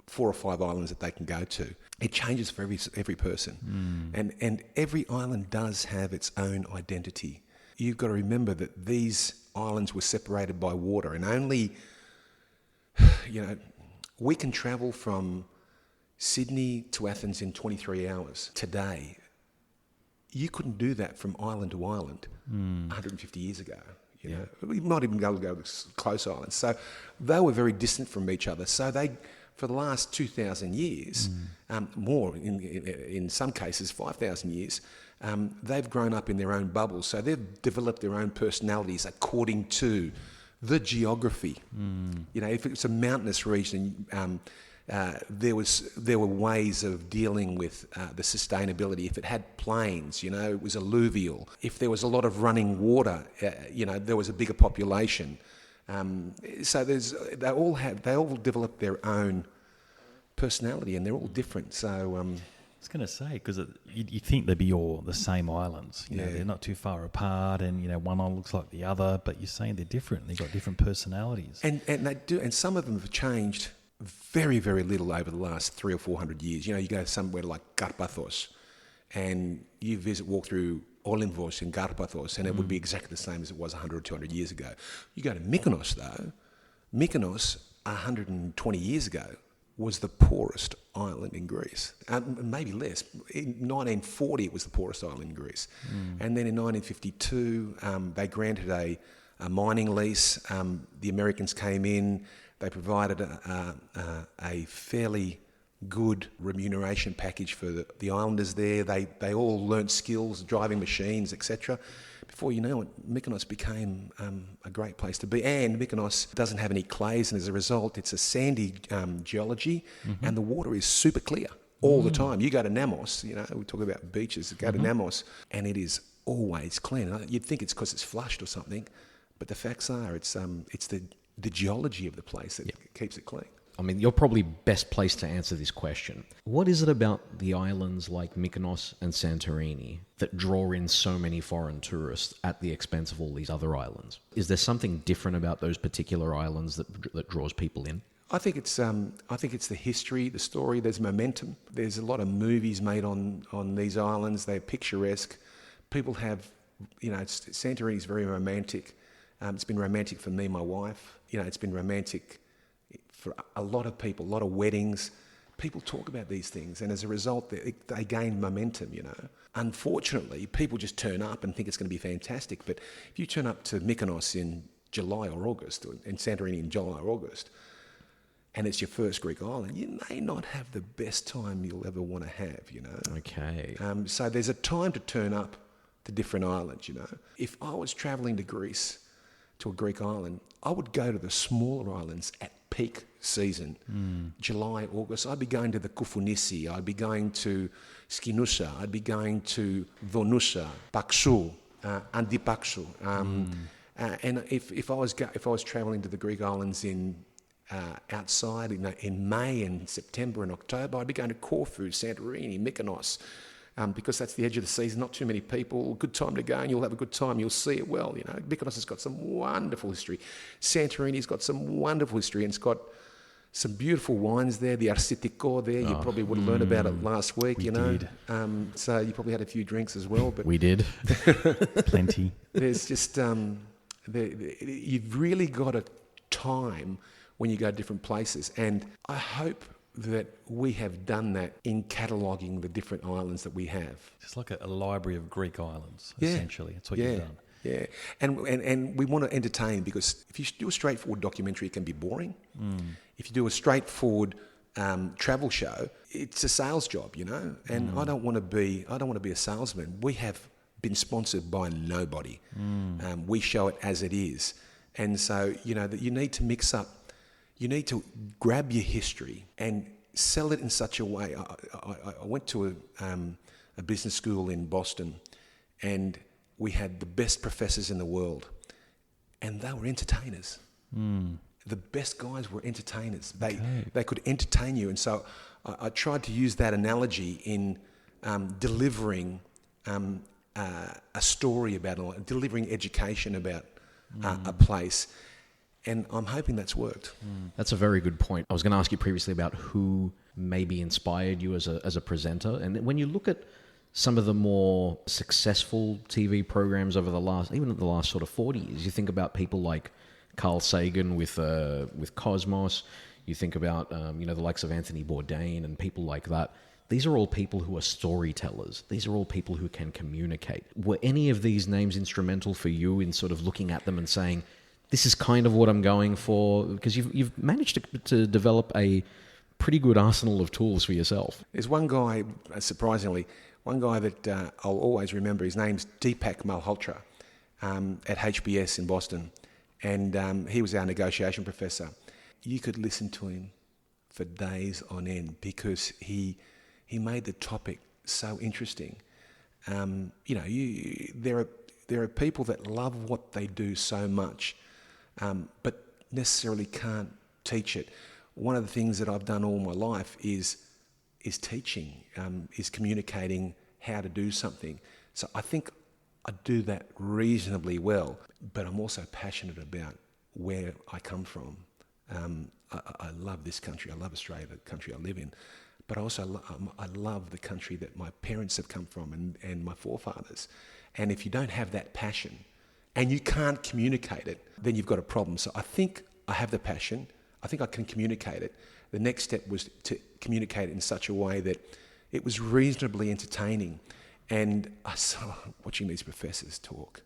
4 or 5 islands that they can go to. It changes for every person. And every island does have its own identity. You've got to remember that these islands were separated by water, and only, we can travel from Sydney to Athens in 23 hours today. You couldn't do that from island to island 150 years ago. We might even be able to go to close islands. So they were very distant from each other. So they, for the last 2,000 years, more in some cases 5,000 years, they've grown up in their own bubbles. So they've developed their own personalities according to the geography. If it's a mountainous region, there were ways of dealing with the sustainability. If it had plains, it was alluvial. If there was a lot of running water, there was a bigger population. So they all develop their own personality, and they're all different. So was going to say, because you'd think they'd be all the same islands. You know, they're not too far apart, and one island looks like the other. But you're saying they're different. They've got different personalities. And they do, and some of them have changed very, very little over the last 300 or 400 years. You go somewhere like Karpathos, and you walk through Olympos in Karpathos, and it would be exactly the same as it was 100 or 200 years ago. You go to Mykonos, though. Mykonos, 120 years ago, was the poorest island in Greece. Maybe less. In 1940, it was the poorest island in Greece. And then in 1952, they granted a mining lease. The Americans came in. They provided a fairly good remuneration package for the islanders there. They all learnt skills, driving machines, etc. Before you know it, Mykonos became a great place to be. And Mykonos doesn't have any clays, and as a result, it's a sandy geology, and the water is super clear all the time. You go to Namos, we talk about beaches, go to Namos, and it is always clean. You'd think it's because it's flushed or something, but the facts are it's the geology of the place that keeps it clean. I mean, you're probably best placed to answer this question. What is it about the islands like Mykonos and Santorini that draw in so many foreign tourists at the expense of all these other islands? Is there something different about those particular islands that draws people in? I think it's the history, the story. There's momentum. There's a lot of movies made on these islands. They're picturesque. People have, Santorini is very romantic. It's been romantic for me and my wife. It's been romantic for a lot of people, a lot of weddings. People talk about these things, and as a result, they gain momentum, Unfortunately, people just turn up and think it's going to be fantastic, but if you turn up to Mykonos in July or August, or in Santorini in July or August, and it's your first Greek island, you may not have the best time you'll ever want to have, Okay. So there's a time to turn up to different islands, If I was travelling to Greece, to a Greek island, I would go to the smaller islands at peak season, July, August. I'd be going to the Koufounisi, I'd be going to Skinusa, I'd be going to Donusa, Paxou, Antipaxou. And if I was travelling to the Greek islands in outside in May and September and October, I'd be going to Corfu, Santorini, Mykonos. Because that's the edge of the season, not too many people, good time to go, and you'll have a good time, you'll see it well, Mykonos has got some wonderful history. Santorini's got some wonderful history, and it's got some beautiful wines there, the Arsitiko there, you probably would have learned about it last week, We did. So you probably had a few drinks as well. But We did. Plenty. there's just, you've really got a time when you go to different places, and I hope that we have done that in cataloguing the different islands that we have. It's like a library of Greek islands, essentially. That's what you've done. Yeah, and we want to entertain, because if you do a straightforward documentary, it can be boring. If you do a straightforward travel show, it's a sales job, And I don't want to be a salesman. We have been sponsored by nobody. We show it as it is, and so that you need to mix up. You need to grab your history and sell it in such a way. I went to a business school in Boston, and we had the best professors in the world, and they were entertainers. The best guys were entertainers. They could entertain you, and so I tried to use that analogy in delivering a story about, delivering education about a place. And I'm hoping that's worked. That's a very good point. I was going to ask you previously about who maybe inspired you as a presenter. And when you look at some of the more successful TV programs over the last sort of 40 years, you think about people like Carl Sagan with Cosmos. You think about the likes of Anthony Bourdain and people like that. These are all people who are storytellers. These are all people who can communicate. Were any of these names instrumental for you in sort of looking at them and saying, this is kind of what I'm going for? Because you've managed to develop a pretty good arsenal of tools for yourself. There's one guy, surprisingly, that I'll always remember. His name's Deepak Malhotra at HBS in Boston. And he was our negotiation professor. You could listen to him for days on end because he made the topic so interesting. There are people that love what they do so much, but necessarily can't teach it. One of the things that I've done all my life is teaching, is communicating how to do something. So I think I do that reasonably well, but I'm also passionate about where I come from. I love this country. I love Australia, the country I live in. But also I love the country that my parents have come from and my forefathers. And if you don't have that passion and you can't communicate it, then you've got a problem. So I think I have the passion. I think I can communicate it. The next step was to communicate it in such a way that it was reasonably entertaining. And I saw watching these professors talk.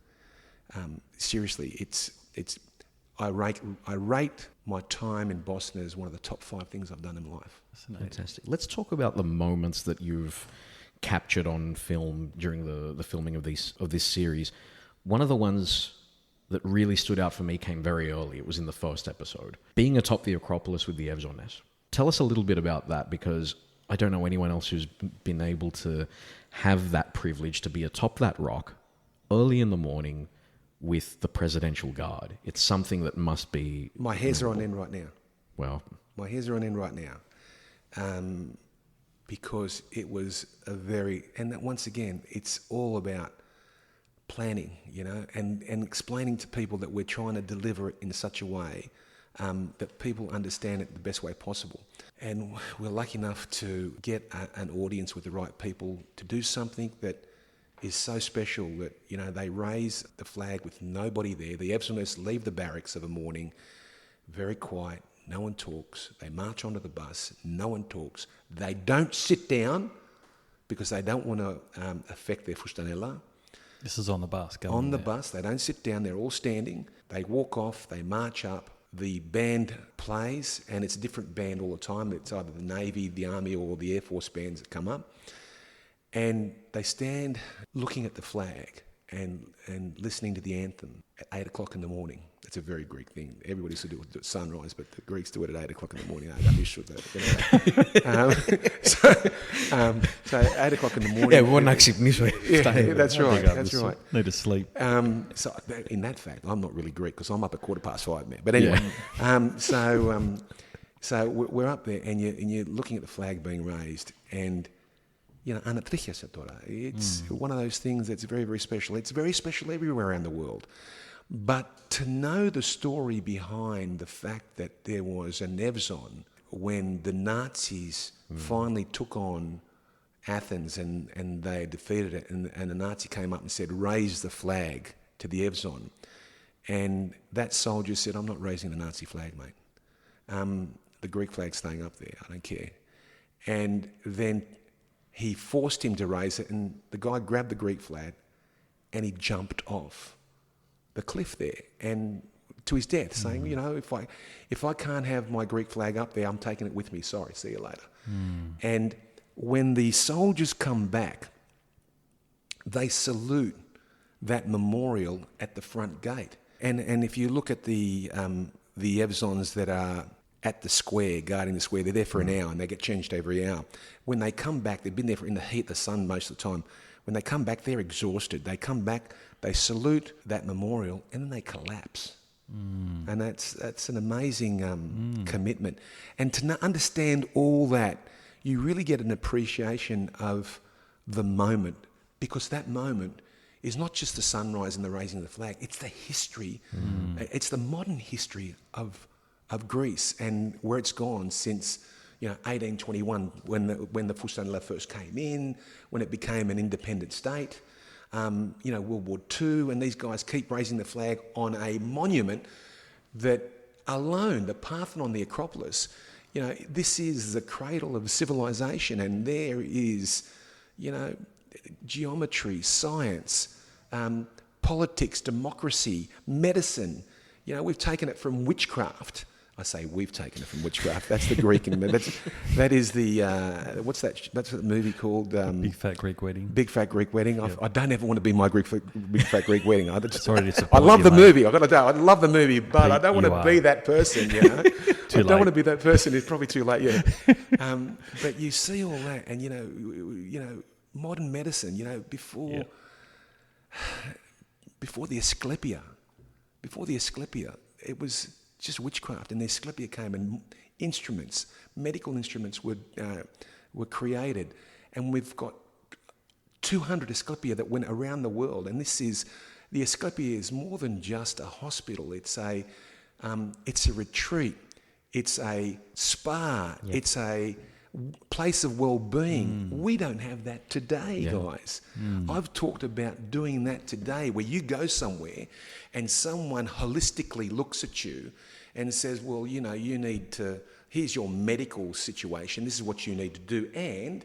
Seriously, I rate my time in Boston as one of the top 5 things I've done in my life. Fantastic. Let's talk about the moments that you've captured on film during the filming of this series. One of the ones that really stood out for me came very early. It was in the first episode. Being atop the Acropolis with the Evzones. Tell us a little bit about that, because I don't know anyone else who's been able to have that privilege to be atop that rock early in the morning with the presidential guard. It's something that must be... My hairs are on end right now. Well... My hairs are on end right now. Because it was a very... And that once again, it's all about planning, and explaining to people that we're trying to deliver it in such a way that people understand it the best way possible. And we're lucky enough to get an audience with the right people to do something that is so special that, they raise the flag with nobody there. The Evzones leave the barracks of a morning, very quiet, no one talks. They march onto the bus, no one talks. They don't sit down because they don't want to affect their fustanella. This is on the bus. On the bus, they don't sit down, they're all standing. They walk off, they march up. The band plays, and it's a different band all the time. It's either the Navy, the Army, or the Air Force bands that come up. And they stand looking at the flag and listening to the anthem at 8 o'clock in the morning. That's a very Greek thing. Everybody used to do it at sunrise, but the Greeks do it at 8 o'clock in the morning. So 8 o'clock in the morning. Yeah, one actually. That's right. That's right. Need to sleep. So in that fact, I'm not really Greek because I'm up at 5:15, man. But anyway, so we're up there, and you're looking at the flag being raised, and anatríchase τώρα. It's one of those things that's very, very special. It's very special everywhere around the world. But to know the story behind the fact that there was an Evzon when the Nazis finally took on Athens and they defeated it, and the Nazi came up and said, raise the flag to the Evzon. And that soldier said, I'm not raising the Nazi flag, mate. The Greek flag's staying up there. I don't care. And then he forced him to raise it, and the guy grabbed the Greek flag and he jumped off the cliff there, and to his death, saying, if I can't have my Greek flag up there, I'm taking it with me. Sorry, see you later. And when the soldiers come back, they salute that memorial at the front gate. And if you look at the Evzons that are at the square, guarding the square, they're there for an hour and they get changed every hour. When they come back, they've been there in the heat of the sun most of the time. When they come back, they're exhausted. They come back, they salute that memorial, and then they collapse. And that's an amazing commitment. And to understand all that, you really get an appreciation of the moment, because that moment is not just the sunrise and the raising of the flag. It's the history. It's the modern history of Greece and where it's gone since 1821, when the Fustanella first came in, when it became an independent state, World War II, and these guys keep raising the flag on a monument that alone, the Parthenon, the Acropolis, this is the cradle of civilization, and there is, geometry, science, politics, democracy, medicine. We've taken it from witchcraft. I say we've taken it from witchcraft. That's the Greek. That is the what's that? That's the movie called Big Fat Greek Wedding. Big Fat Greek Wedding. Yep. I don't ever want to be my Big Fat Greek Wedding. I love the movie. I got to say, I love the movie, but I don't want to be that person. I don't want to be that person. It's probably too late. Yeah. But you see all that, and modern medicine. Before the Asclepia, it was just witchcraft, and the Asclepia came, and medical instruments were were created. And we've got 200 Asclepia that went around the world. And the Asclepia is more than just a hospital. It's a retreat. It's a spa. Yep. It's a place of well-being. We don't have that today, guys. I've talked about doing that today, where you go somewhere and someone holistically looks at you and says, well, you need to, here's your medical situation, this is what you need to do, and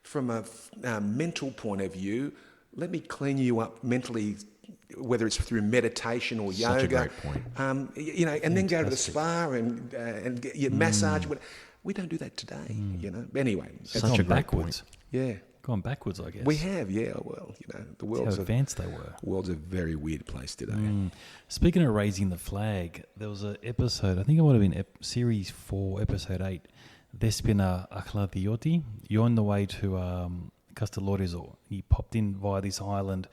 from a mental point of view, let me clean you up mentally, whether it's through meditation or yoga. Such a great point. And then go to the spa and get your massage. We don't do that today, Anyway. Such a backwards. Yeah. Gone backwards, I guess. We have, yeah. Well, the world's how advanced they were. The world's a very weird place today. Speaking of raising the flag, there was an episode, I think it might have been Series 4, Episode 8, Despina Akhladioti. You're on the way to Castellorizo. You popped in via this island,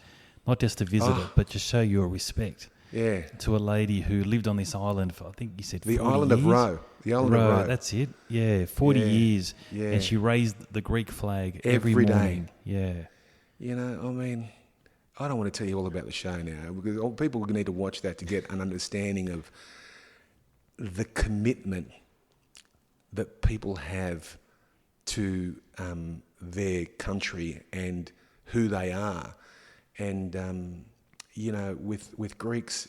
not just to visit it, but to show your respect. Yeah. To a lady who lived on this island for, I think you said 40 years. The island of Rho. That's it. Yeah, 40 years. Yeah. And she raised the Greek flag every morning. Day. Yeah. I don't want to tell you all about the show now, because people need to watch that to get an understanding of the commitment that people have to their country and who they are. And, with Greeks,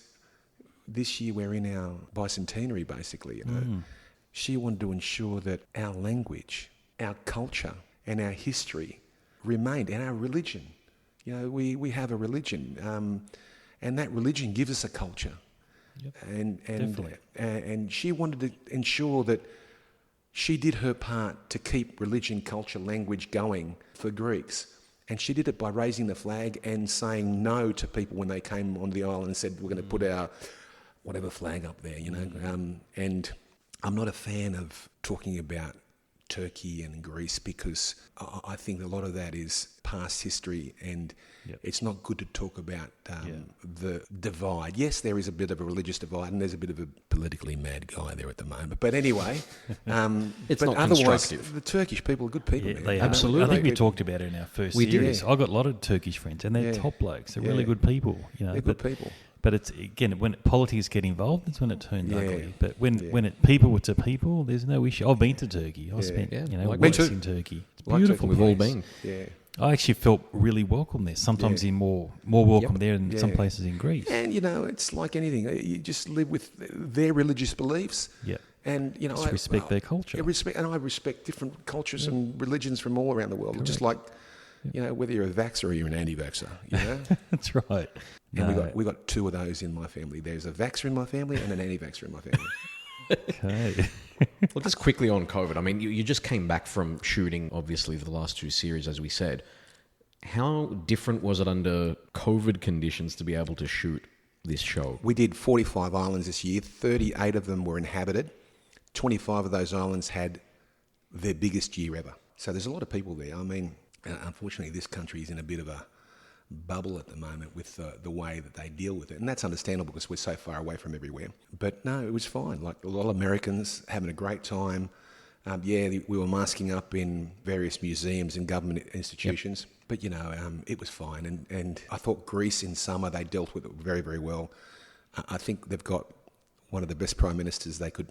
this year we're in our bicentenary, basically, She wanted to ensure that our language, our culture and our history remained, and our religion. We have a religion, and that religion gives us a culture. Yep. Definitely. And she wanted to ensure that she did her part to keep religion, culture, language going for Greeks. And she did it by raising the flag and saying no to people when they came on the island and said, we're going to put our whatever flag up there, And I'm not a fan of talking about Turkey and Greece, because I think a lot of that is past history, and it's not good to talk about the divide. Yes, there is a bit of a religious divide, and there's a bit of a politically mad guy there at the moment. But anyway, it's but not otherwise, constructive. the Turkish people are good people. Yeah, man. they are. Absolutely. I think we talked about it in our first series. I got a lot of Turkish friends, and they're top blokes. They're really good people. They're good people. But it's, again, when politics get involved, that's when it turns ugly. But when people to people, there's no issue. I've been to Turkey. I spent weeks in Turkey. It's beautiful. We've all been. Yeah. I actually felt really welcome there. Sometimes in more welcome there than some places in Greece. And it's like anything. You just live with their religious beliefs. Yeah. And I respect their culture. I respect different cultures and religions from all around the world. Correct. Just like whether you're a vaxxer or you're an anti-vaxxer. That's right. And we got two of those in my family. There's a vaxxer in my family and an anti-vaxxer in my family. Okay. Well, just quickly on COVID. I mean, you just came back from shooting, obviously, the last two series, as we said. How different was it under COVID conditions to be able to shoot this show? We did 45 islands this year. 38 of them were inhabited. 25 of those islands had their biggest year ever. So there's a lot of people there. I mean, unfortunately, this country is in a bit of a bubble at the moment with the way that they deal with it. And that's understandable because we're so far away from everywhere. But no, it was fine. Like a lot of Americans having a great time. We were masking up in various museums and government institutions. Yep. But, it was fine. And I thought Greece in summer, they dealt with it very, very well. I think they've got one of the best prime ministers they could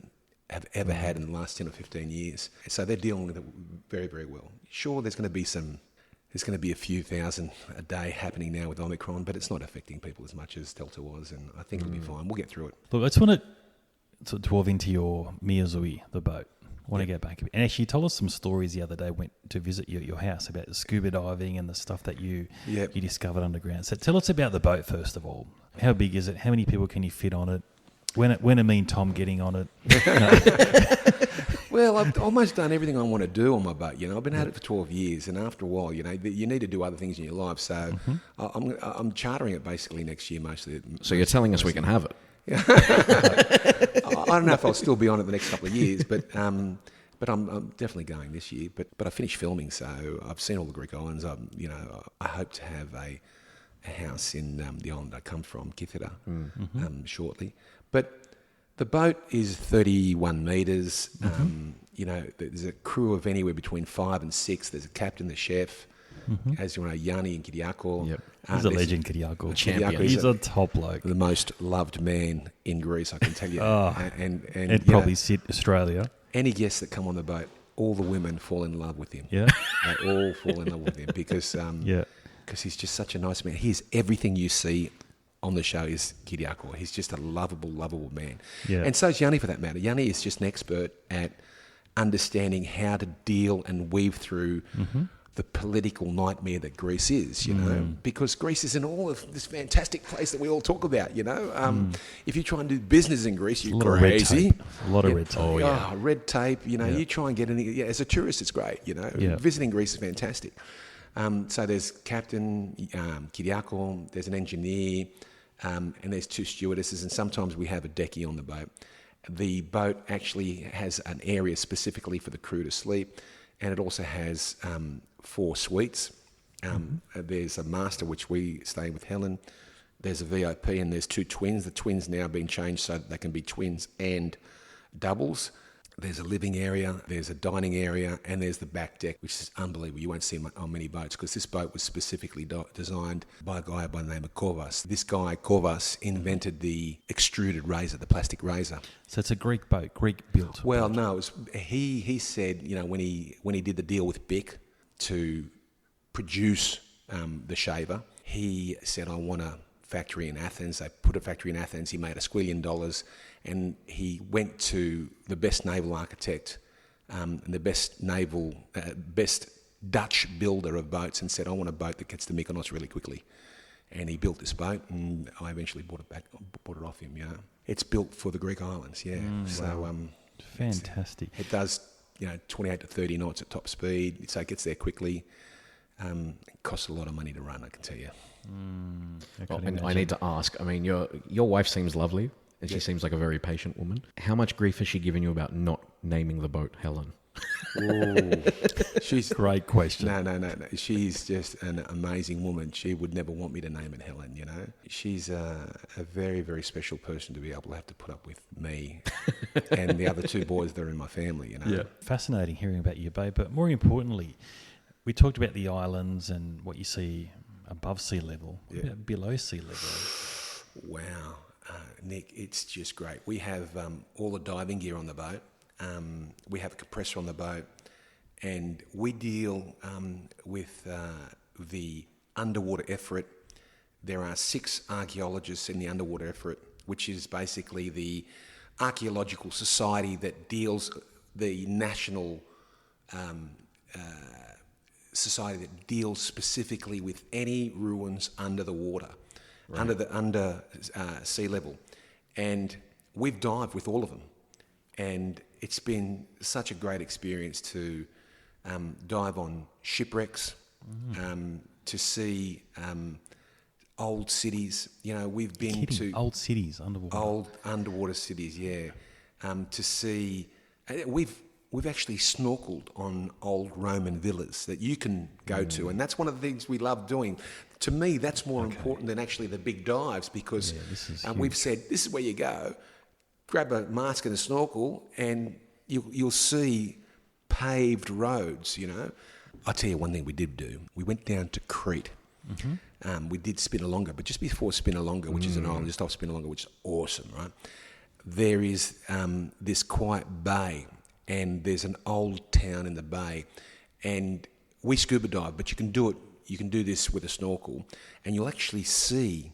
have ever had in the last 10 or 15 years. So they're dealing with it very, very well. Sure, there's going to be a few thousand a day happening now with Omicron, but it's not affecting people as much as Delta was, and I think it'll be fine. We'll get through it. Look, I just want to delve into your Mia Zoi, the boat. I want to get back. And actually, you told us some stories the other day, went to visit your house, about the scuba diving and the stuff that you discovered underground. So tell us about the boat, first of all. How big is it? How many people can you fit on it? When are me and Tom getting on it? Well, I've almost done everything I want to do on my boat. I've been at it for 12 years, and after a while, you need to do other things in your life. So I'm chartering it basically next year, mostly. So you're telling us we can have it? I don't know if I'll still be on it the next couple of years, but I'm definitely going this year. But I finished filming, so I've seen all the Greek islands. I hope to have a house in the island I come from, Kytherian, shortly. But the boat is 31 metres. there's a crew of anywhere between 5 and 6. There's a captain, the chef, as you know, Yanni and Kyriako. Yep. He's a legend, Kyriako. champion. He's a top bloke. The most loved man in Greece, I can tell you. And probably sit Australia. Any guests that come on the boat, all the women fall in love with him. Yeah. They all fall in love with him because he's just such a nice man. He's everything you see on the show is Kyriako. He's just a lovable man. Yeah. And so is Yanni for that matter. Yanni is just an expert at understanding how to deal and weave through the political nightmare that Greece is, because Greece is in all of this fantastic place that we all talk about, If you try and do business in Greece, you're crazy. A lot of red tape. Oh, yeah. Red tape, you try and get anything. Yeah, as a tourist, it's great, Visiting Greece is fantastic. So there's Captain Kyriako, there's an engineer, and there's 2 stewardesses, and sometimes we have a decky on the boat. The boat actually has an area specifically for the crew to sleep, and it also has 4 suites. There's a master, which we stay with Helen. There's a VIP, and there's 2 twins. The twins now have been changed so that they can be twins and doubles. There's a living area, there's a dining area, and there's the back deck, which is unbelievable. You won't see them on many boats because this boat was specifically designed by a guy by the name of Kovas. This guy, Kovas, invented the extruded razor, the plastic razor. So it's a Greek boat, Greek built. Well, no, he said, when he did the deal with Bic to produce the shaver, he said, I want a factory in Athens. They put a factory in Athens. He made $1 squillion. And he went to the best naval architect and the best Dutch builder of boats and said, I want a boat that gets to Mykonos really quickly. And he built this boat, and I eventually bought it off him. It's built for the Greek islands. Fantastic. It does 28 to 30 knots at top speed, so it gets there quickly. It costs a lot of money to run, I can tell you. I need to ask. I mean, your wife seems lovely. And she seems like a very patient woman. How much grief has she given you about not naming the boat Helen? She's great question. No. She's just an amazing woman. She would never want me to name it Helen, She's a very, very special person to be able to have to put up with me and the other 2 boys that are in my family, Yeah. Fascinating hearing about you, babe. But more importantly, we talked about the islands and what you see above sea level. What about below sea level? Wow. Nick, it's just great. We have all the diving gear on the boat. We have a compressor on the boat, and we deal with the underwater effort. There are 6 archaeologists in the underwater effort, which is basically the archaeological society that deals, the national society that deals specifically with any ruins under the water. Right. Under sea level, and we've dived with all of them, and it's been such a great experience to dive on shipwrecks, to see old cities. We've been to old cities underwater. Old underwater cities, to see. We've actually snorkeled on old Roman villas that you can go to, and that's one of the things we love doing. To me, that's more important than actually the big dives, because we've said, this is where you go, grab a mask and a snorkel, and you'll see paved roads, I'll tell you one thing we did do. We went down to Crete. We did Spinalonga, but just before Spinalonga, which is an island just off Spinalonga, which is awesome, right? There is this quiet bay, and there's an old town in the bay, and we scuba dive, but you can do it. You can do this with a snorkel, and you'll actually see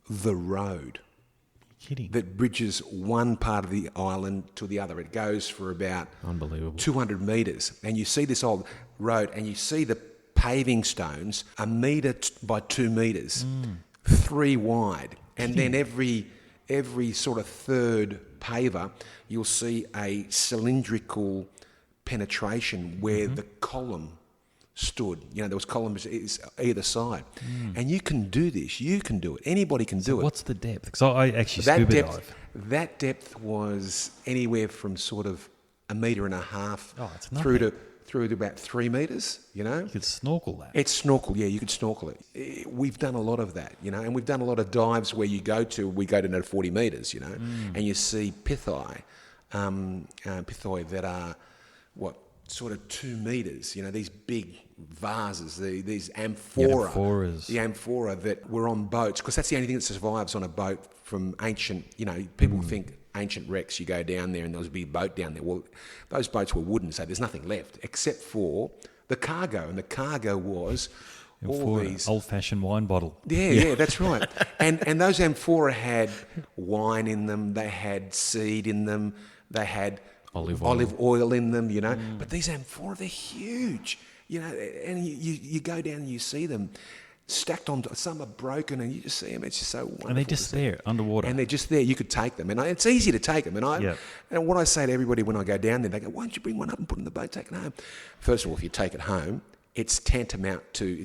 the road that bridges one part of the island to the other. It goes for about 200 metres, and you see this old road, and you see the paving stones 1 metre by 2 metres, 3 wide, and then every sort of third paver, you'll see a cylindrical penetration where the column stood. There was columns either side. And you can do this. You can do it. Anybody can do it. What's the depth? Because I actually scuba dive. That depth was anywhere from sort of 1.5 metres through to about 3 metres, You could snorkel that. It's snorkel, yeah, you could snorkel it. We've done a lot of that, and we've done a lot of dives where we go to 40 metres, and you see pithoi that are sort of 2 meters, these big vases, these amphoras. The amphora that were on boats, because that's the only thing that survives on a boat from ancient, people think ancient wrecks, you go down there and there was a big boat down there. Well, those boats were wooden, so there's nothing left except for the cargo, and the cargo was all these old-fashioned wine bottle. Yeah, that's right. And those amphora had wine in them, they had seed in them, they had olive oil in them, But these amphora, they're huge, and you go down and you see them stacked on, some are broken, and you just see them. It's just so wonderful. And they're just there, underwater. And they're just there. You could take them. And it's easy to take them. And what I say to everybody when I go down there, they go, why don't you bring one up and put it in the boat, take it home? First of all, if you take it home, it's tantamount to,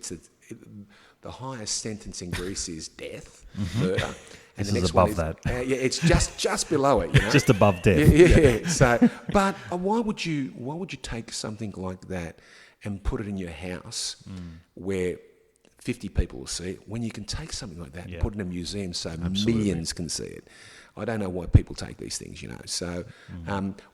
the highest sentence in Greece is death, murder. And this is above that. It's just below it. Just above death. Yeah. So, but why would you take something like that and put it in your house where 50 people will see it, when you can take something like that and put it in a museum so millions can see it? I don't know why people take these things, So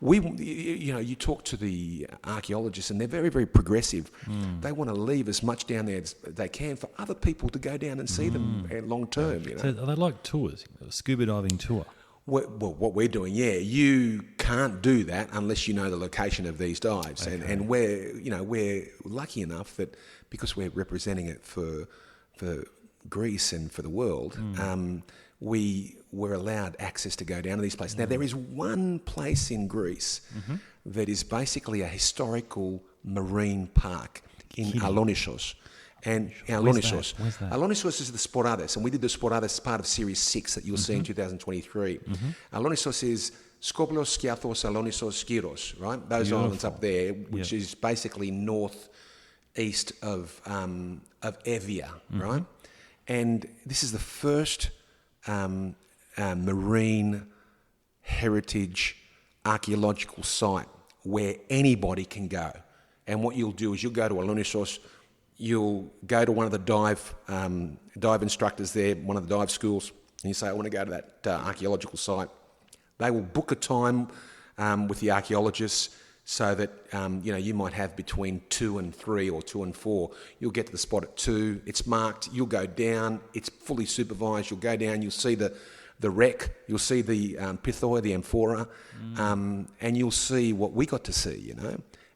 you talk to the archaeologists, and they're very, very progressive. They want to leave as much down there as they can for other people to go down and see them long term. So are they like tours, a scuba diving tour? Well, what we're doing, you can't do that unless you know the location of these dives, and we're lucky enough that because we're representing it for Greece and for the world, we were allowed access to go down to these places. Now, there is one place in Greece that is basically a historical marine park in Alonissos. And Alonissos. Where's that? Alonissos is the Sporades, and we did the Sporades as part of Series 6 that you'll see in 2023. Alonissos is Skoplos, Skiathos, Alonissos, Skiros, right? Those islands up there, which is basically northeast of Evia, right? And this is the first marine heritage archaeological site where anybody can go. And what you'll do is you'll go to Alonissos, you'll go to one of the dive instructors there, one of the dive schools, and you say, I want to go to that archaeological site. They will book a time with the archaeologists so that you might have between 2 and 3 or 2 and 4. You'll get to the spot at 2. It's marked. You'll go down. It's fully supervised. You'll go down. You'll see the wreck. You'll see the pithoi, the amphora, and you'll see what we got to see.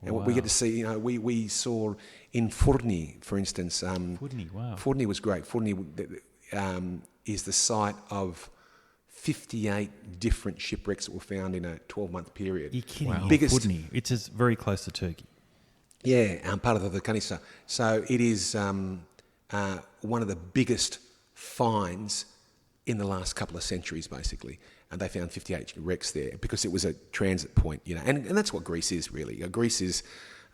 And what we get to see, we saw in Furni, for instance. Furni, wow. Furni was great. Furni is the site of 58 different shipwrecks that were found in a 12-month period. You're kidding. Wow. Biggest, Furni. It's just very close to Turkey. Yeah, part of the Kanisa. So it is one of the biggest finds in the last couple of centuries, basically. And they found 58 wrecks there because it was a transit point, and that's what Greece is, really. Greece is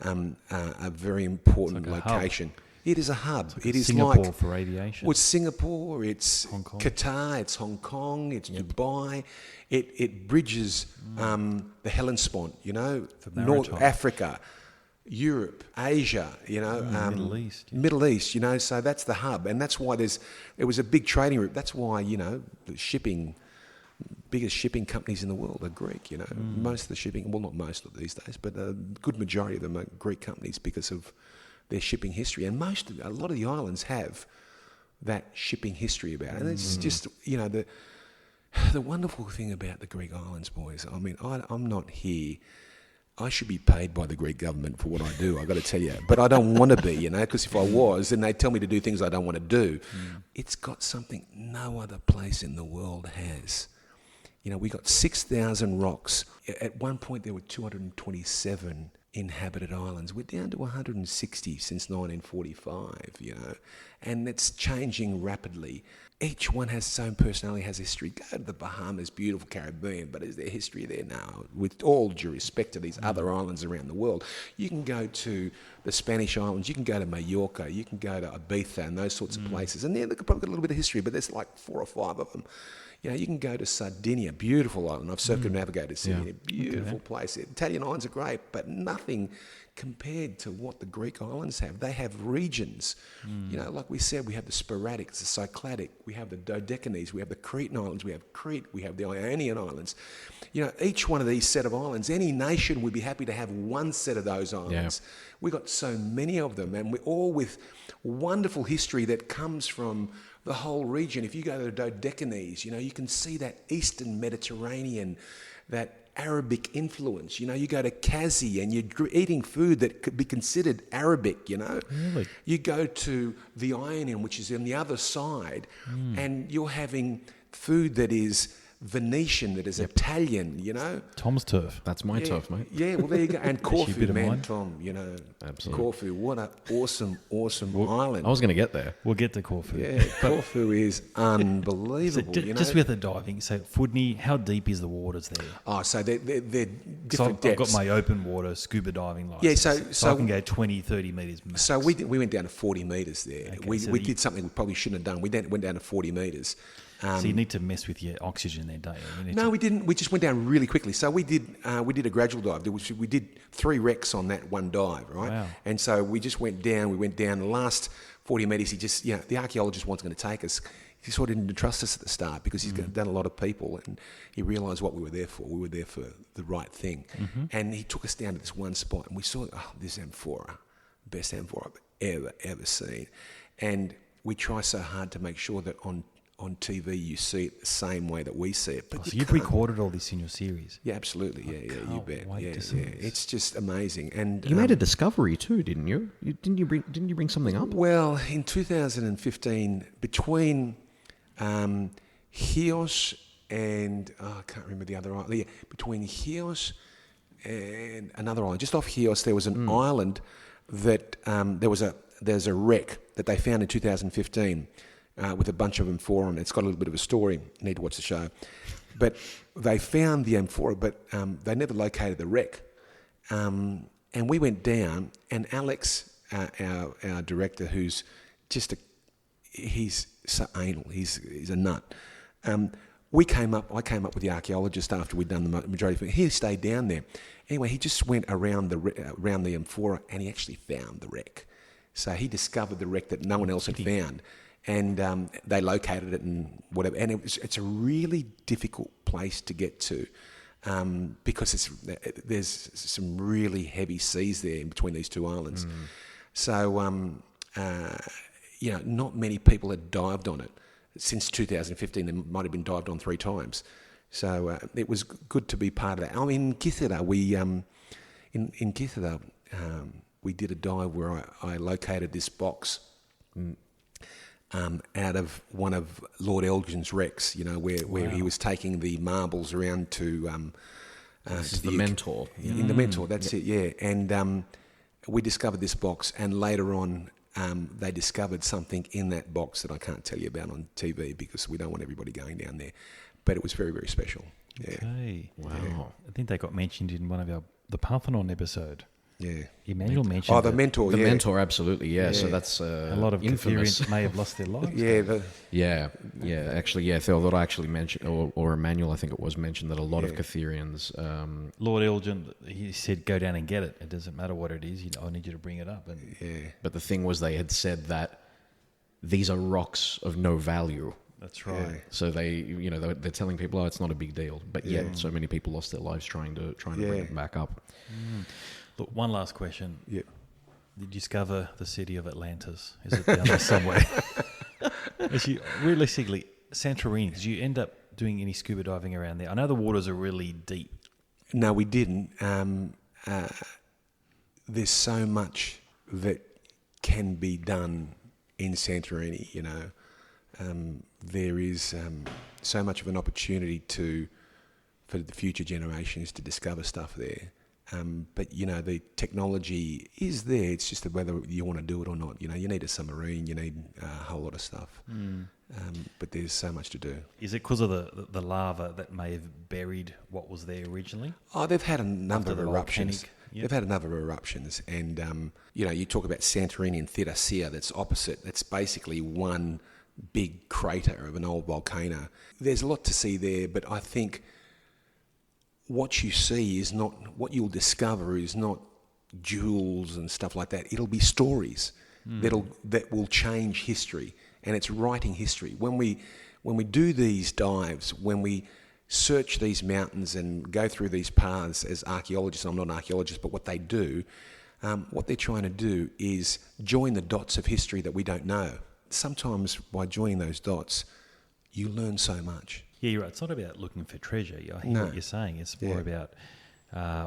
a very important location. Hub. It is a hub. It is Singapore like for aviation. Well, it's Singapore, it's Hong Kong. Qatar, it's Hong Kong, it's Dubai. It bridges the Hellespont, North Africa, Europe, Asia, Middle East. Yeah. Middle East, so that's the hub. And that's why it was a big trading route. That's why, the biggest shipping companies in the world are Greek, Most of the shipping, well, not most of these days, but a good majority of them are Greek companies because of their shipping history. And a lot of the islands have that shipping history about it. And it's just, the wonderful thing about the Greek islands, boys, I mean, I'm not here. I should be paid by the Greek government for what I do, I've got to tell you. But I don't want to be, because if I was, then they'd tell me to do things I don't want to do. It's got something no other place in the world has. We got 6,000 rocks. At one point, there were 227 inhabited islands. We're down to 160 since 1945, and it's changing rapidly. Each one has its own personality, has history. Go to the Bahamas, beautiful Caribbean, but is there history there? No. With all due respect to these other islands around the world, you can go to the Spanish islands, you can go to Mallorca, you can go to Ibiza and those sorts of places, and they've probably got a little bit of history, but there's like 4 or 5 of them. You can go to Sardinia, beautiful island. I've circumnavigated Sardinia, beautiful place. Italian islands are great, but nothing compared to what the Greek islands have. They have regions. You know, like we said, we have the Sporadics, the Cycladic, we have the Dodecanese, we have the Cretan Islands, we have Crete, we have the Ionian Islands. You know, each one of these set of islands, any nation would be happy to have one set of those islands. Yeah. We've got so many of them, and we're all with wonderful history that comes from the whole region. If you go to the Dodecanese, you know, you can see that Eastern Mediterranean, that Arabic influence. You know, you go to Kazi and you're eating food that could be considered Arabic, you know. Really? You go to the Ionian, which is on the other side, and you're having food that is Venetian, that is Italian, you know. Tom's turf. That's my turf, mate. Yeah, well, there you go. And Corfu, man, Tom, you know. Absolutely. Corfu, what an awesome island. I was going to get there. We'll get to Corfu. Yeah, Corfu is unbelievable, So you know. just with the diving, so Foodney, how deep is the waters there? Oh, so they're different So I've depths. got my open water scuba diving license. Yeah, so I can go 20, 30 metres max. So we went down to 40 metres there. Okay, we so did something we probably shouldn't have done. We went down to 40 metres. So you need to mess with your oxygen there, don't you? No, we didn't. We just went down really quickly. So we did a gradual dive. We did 3 wrecks on that one dive, right? Wow. And so we just went down. We went down the last 40 metres. He just, the archaeologist wasn't going to take us. He sort of didn't trust us at the start because he's done a lot of people, and he realised what we were there for. We were there for the right thing. And he took us down to this one spot, and we saw, this amphora, best amphora I've ever seen. And we try so hard to make sure that on TV you see it the same way that we see it. But So you've recorded all this in your series? Yeah, absolutely. Yeah, you bet. wait Yeah, to see this. It's just amazing. And You made a discovery too, didn't you? Didn't you bring something up? well, in 2015, between Chios and I can't remember the other island. Yeah, between Chios and another island, just off Chios, there was an island that there's a wreck that they found in 2015 with a bunch of amphora on it. It's got a little bit of a story. You need to watch the show. But they found the amphora, but they never located the wreck. And we went down, and Alex, our director, who's just he's so anal. He's a nut. I came up with the archaeologist after we'd done the majority of it. He stayed down there. Anyway, he just went around the amphora, and he actually found the wreck. So he discovered the wreck that no one else had found, and they located it and whatever. And it's a really difficult place to get to because there's some really heavy seas there in between these two islands. So not many people had dived on it since 2015. They might have been dived on 3 times. So it was good to be part of that. I mean, in Kythera, in Kythera, we did a dive where I located this box out of one of Lord Elgin's wrecks, where he was taking the marbles around to the Mentor. In the Mentor, that's it, yeah. And we discovered this box, and later on they discovered something in that box that I can't tell you about on TV because we don't want everybody going down there. But it was very, very special. Yeah. Okay. Wow. Yeah. I think they got mentioned in one of the Parthenon episode. Yeah. Emmanuel mentioned the Mentor, The yeah. Mentor, absolutely, yeah. So that's a lot of infamous. Kytherians may have lost their lives. Yeah. Actually, Theodore actually mentioned, or Emmanuel, I think it was mentioned that a lot of Kytherians. Lord Elgin, he said, go down and get it. It doesn't matter what it is. I need you to bring it up. And But the thing was, they had said that these are rocks of no value. That's right. Yeah. So they're telling people, it's not a big deal. But yet, so many people lost their lives trying to bring it back up. Look, one last question. Yeah. Did you discover the city of Atlantis? Is it down there somewhere? Actually, realistically, Santorini, did you end up doing any scuba diving around there? I know the waters are really deep. No, we didn't. There's so much that can be done in Santorini, there is so much of an opportunity for the future generations to discover stuff there. But the technology is there. It's just whether you want to do it or not. You need a submarine. You need a whole lot of stuff. But there's so much to do. Is it because of the lava that may have buried what was there originally? Oh, they've had a number of the eruptions. volcanic, They've had a number of eruptions, and you talk about Santorini and Therasia. That's opposite. That's basically one big crater of an old volcano. There's a lot to see there, but I think what you see is not what you'll discover is not jewels and stuff like that. It'll be stories that will change history, and it's writing history. When we do these dives, when we search these mountains and go through these paths as archaeologists, I'm not an archaeologist, but what they do, what they're trying to do is join the dots of history that we don't know. Sometimes by joining those dots, you learn so much. Yeah, you're right. It's not about looking for treasure. I hear what you're saying. It's more about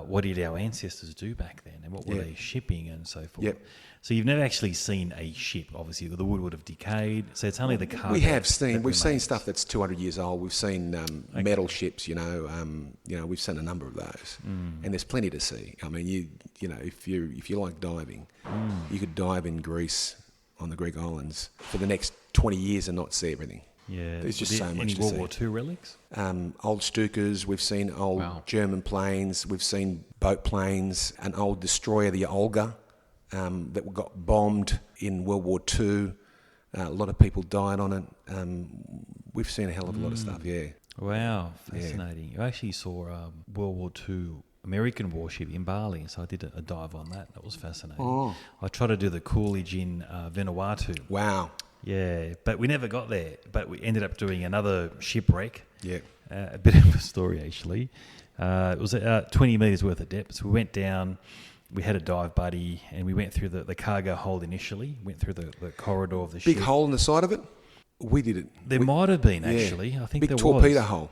what did our ancestors do back then, and what were they shipping and so forth. Yep. So you've never actually seen a ship. Obviously, the wood would have decayed. So it's only the cargo. We've seen remains. stuff that's 200 years old. We've seen metal ships. We've seen a number of those, and there's plenty to see. I mean, if you like diving, you could dive in Greece on the Greek islands for the next 20 years and not see everything. Yeah, there's just so much any to World see. War II relics? Old Stukas, we've seen old German planes, we've seen boat planes, an old destroyer, the Olga, that got bombed in World War II. A lot of people died on it. We've seen a hell of a lot of stuff, yeah. Wow, fascinating. I actually saw World War II American warship in Bali, so I did a dive on that. That was fascinating. Oh. I tried to do the Coolidge in Vanuatu. Wow. Yeah, but we never got there. But we ended up doing another shipwreck. Yeah. A bit of a story, actually. It was 20 metres worth of depth. So we went down, we had a dive buddy, and we went through the cargo hold initially, went through the corridor of the ship. Big hole in the side of it? We did it. There might have been, actually. I think Big there torpedo was. hole.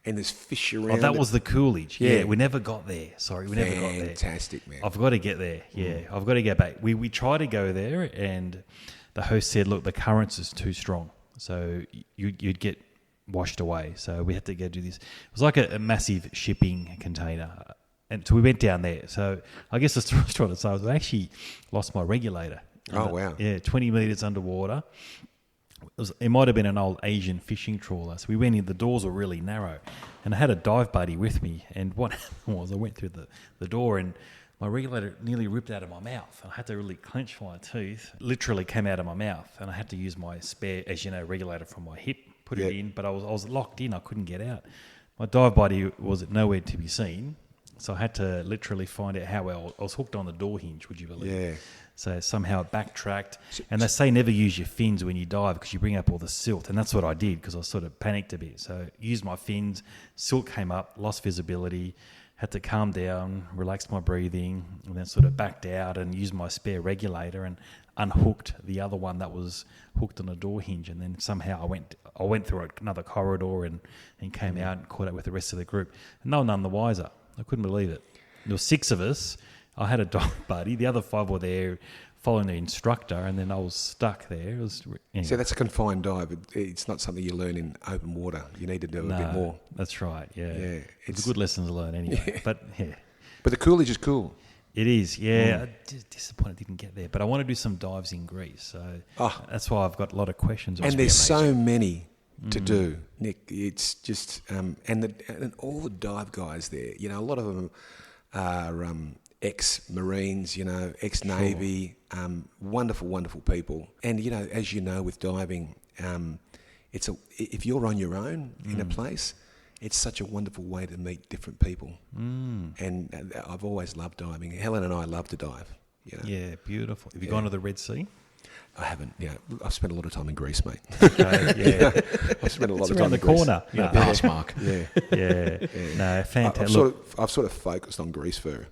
And there's fish around Oh, that it. was the Coolidge. Yeah. Yeah, we never got there. Sorry, we never got there. Fantastic, man. I've got to get there. Yeah, I've got to go back. We tried to go there, and the host said, look, the currents is too strong. So you'd get washed away. So we had to go do this. It was like a massive shipping container. And so we went down there. So I guess the story I was trying to say was I actually lost my regulator. Oh, wow. Yeah, 20 metres underwater. It might have been an old Asian fishing trawler. So we went in, the doors were really narrow. And I had a dive buddy with me. And what happened was I went through the door and my regulator nearly ripped out of my mouth. I had to really clench my teeth. Literally came out of my mouth. And I had to use my spare, as you know, regulator from my hip, put it in. But I was locked in. I couldn't get out. My dive buddy was nowhere to be seen. So I had to literally find out how I was hooked on the door hinge, would you believe? Yeah. So somehow it backtracked. And they say never use your fins when you dive because you bring up all the silt. And that's what I did because I sort of panicked a bit. So used my fins, silt came up, lost visibility, had to calm down, relax my breathing, and then sort of backed out and used my spare regulator and unhooked the other one that was hooked on a door hinge. And then somehow I went through another corridor and came out and caught up with the rest of the group. And no one none the wiser. I couldn't believe it. There were 6 of us. I had a dive buddy. The other 5 were there following the instructor, and then I was stuck there. It was, anyway. So that's a confined dive. It's not something you learn in open water. You need to do a bit more. That's right, yeah. It's a it's- good lesson to learn anyway. Yeah. But, yeah. But the Coolidge is cool. It is, yeah. I'm just disappointed I didn't get there. But I want to do some dives in Greece. So that's why I've got a lot of questions. And there's so many to do, Nick. It's just and all the dive guys there. You know, a lot of them are ex-Marines. You know, ex-Navy. Wonderful, wonderful people. And you know, as you know, with diving, if you're on your own in a place, it's such a wonderful way to meet different people. And I've always loved diving. Helen and I love to dive. You know? Yeah, beautiful. Have you gone to the Red Sea? I haven't. Yeah, I've spent a lot of time in Greece, mate. Okay, yeah. I've spent a lot It's of around time the in Greece. corner. You know, No. pass mark. Yeah. Yeah. No, fantastic. I've sort of focused on Greece for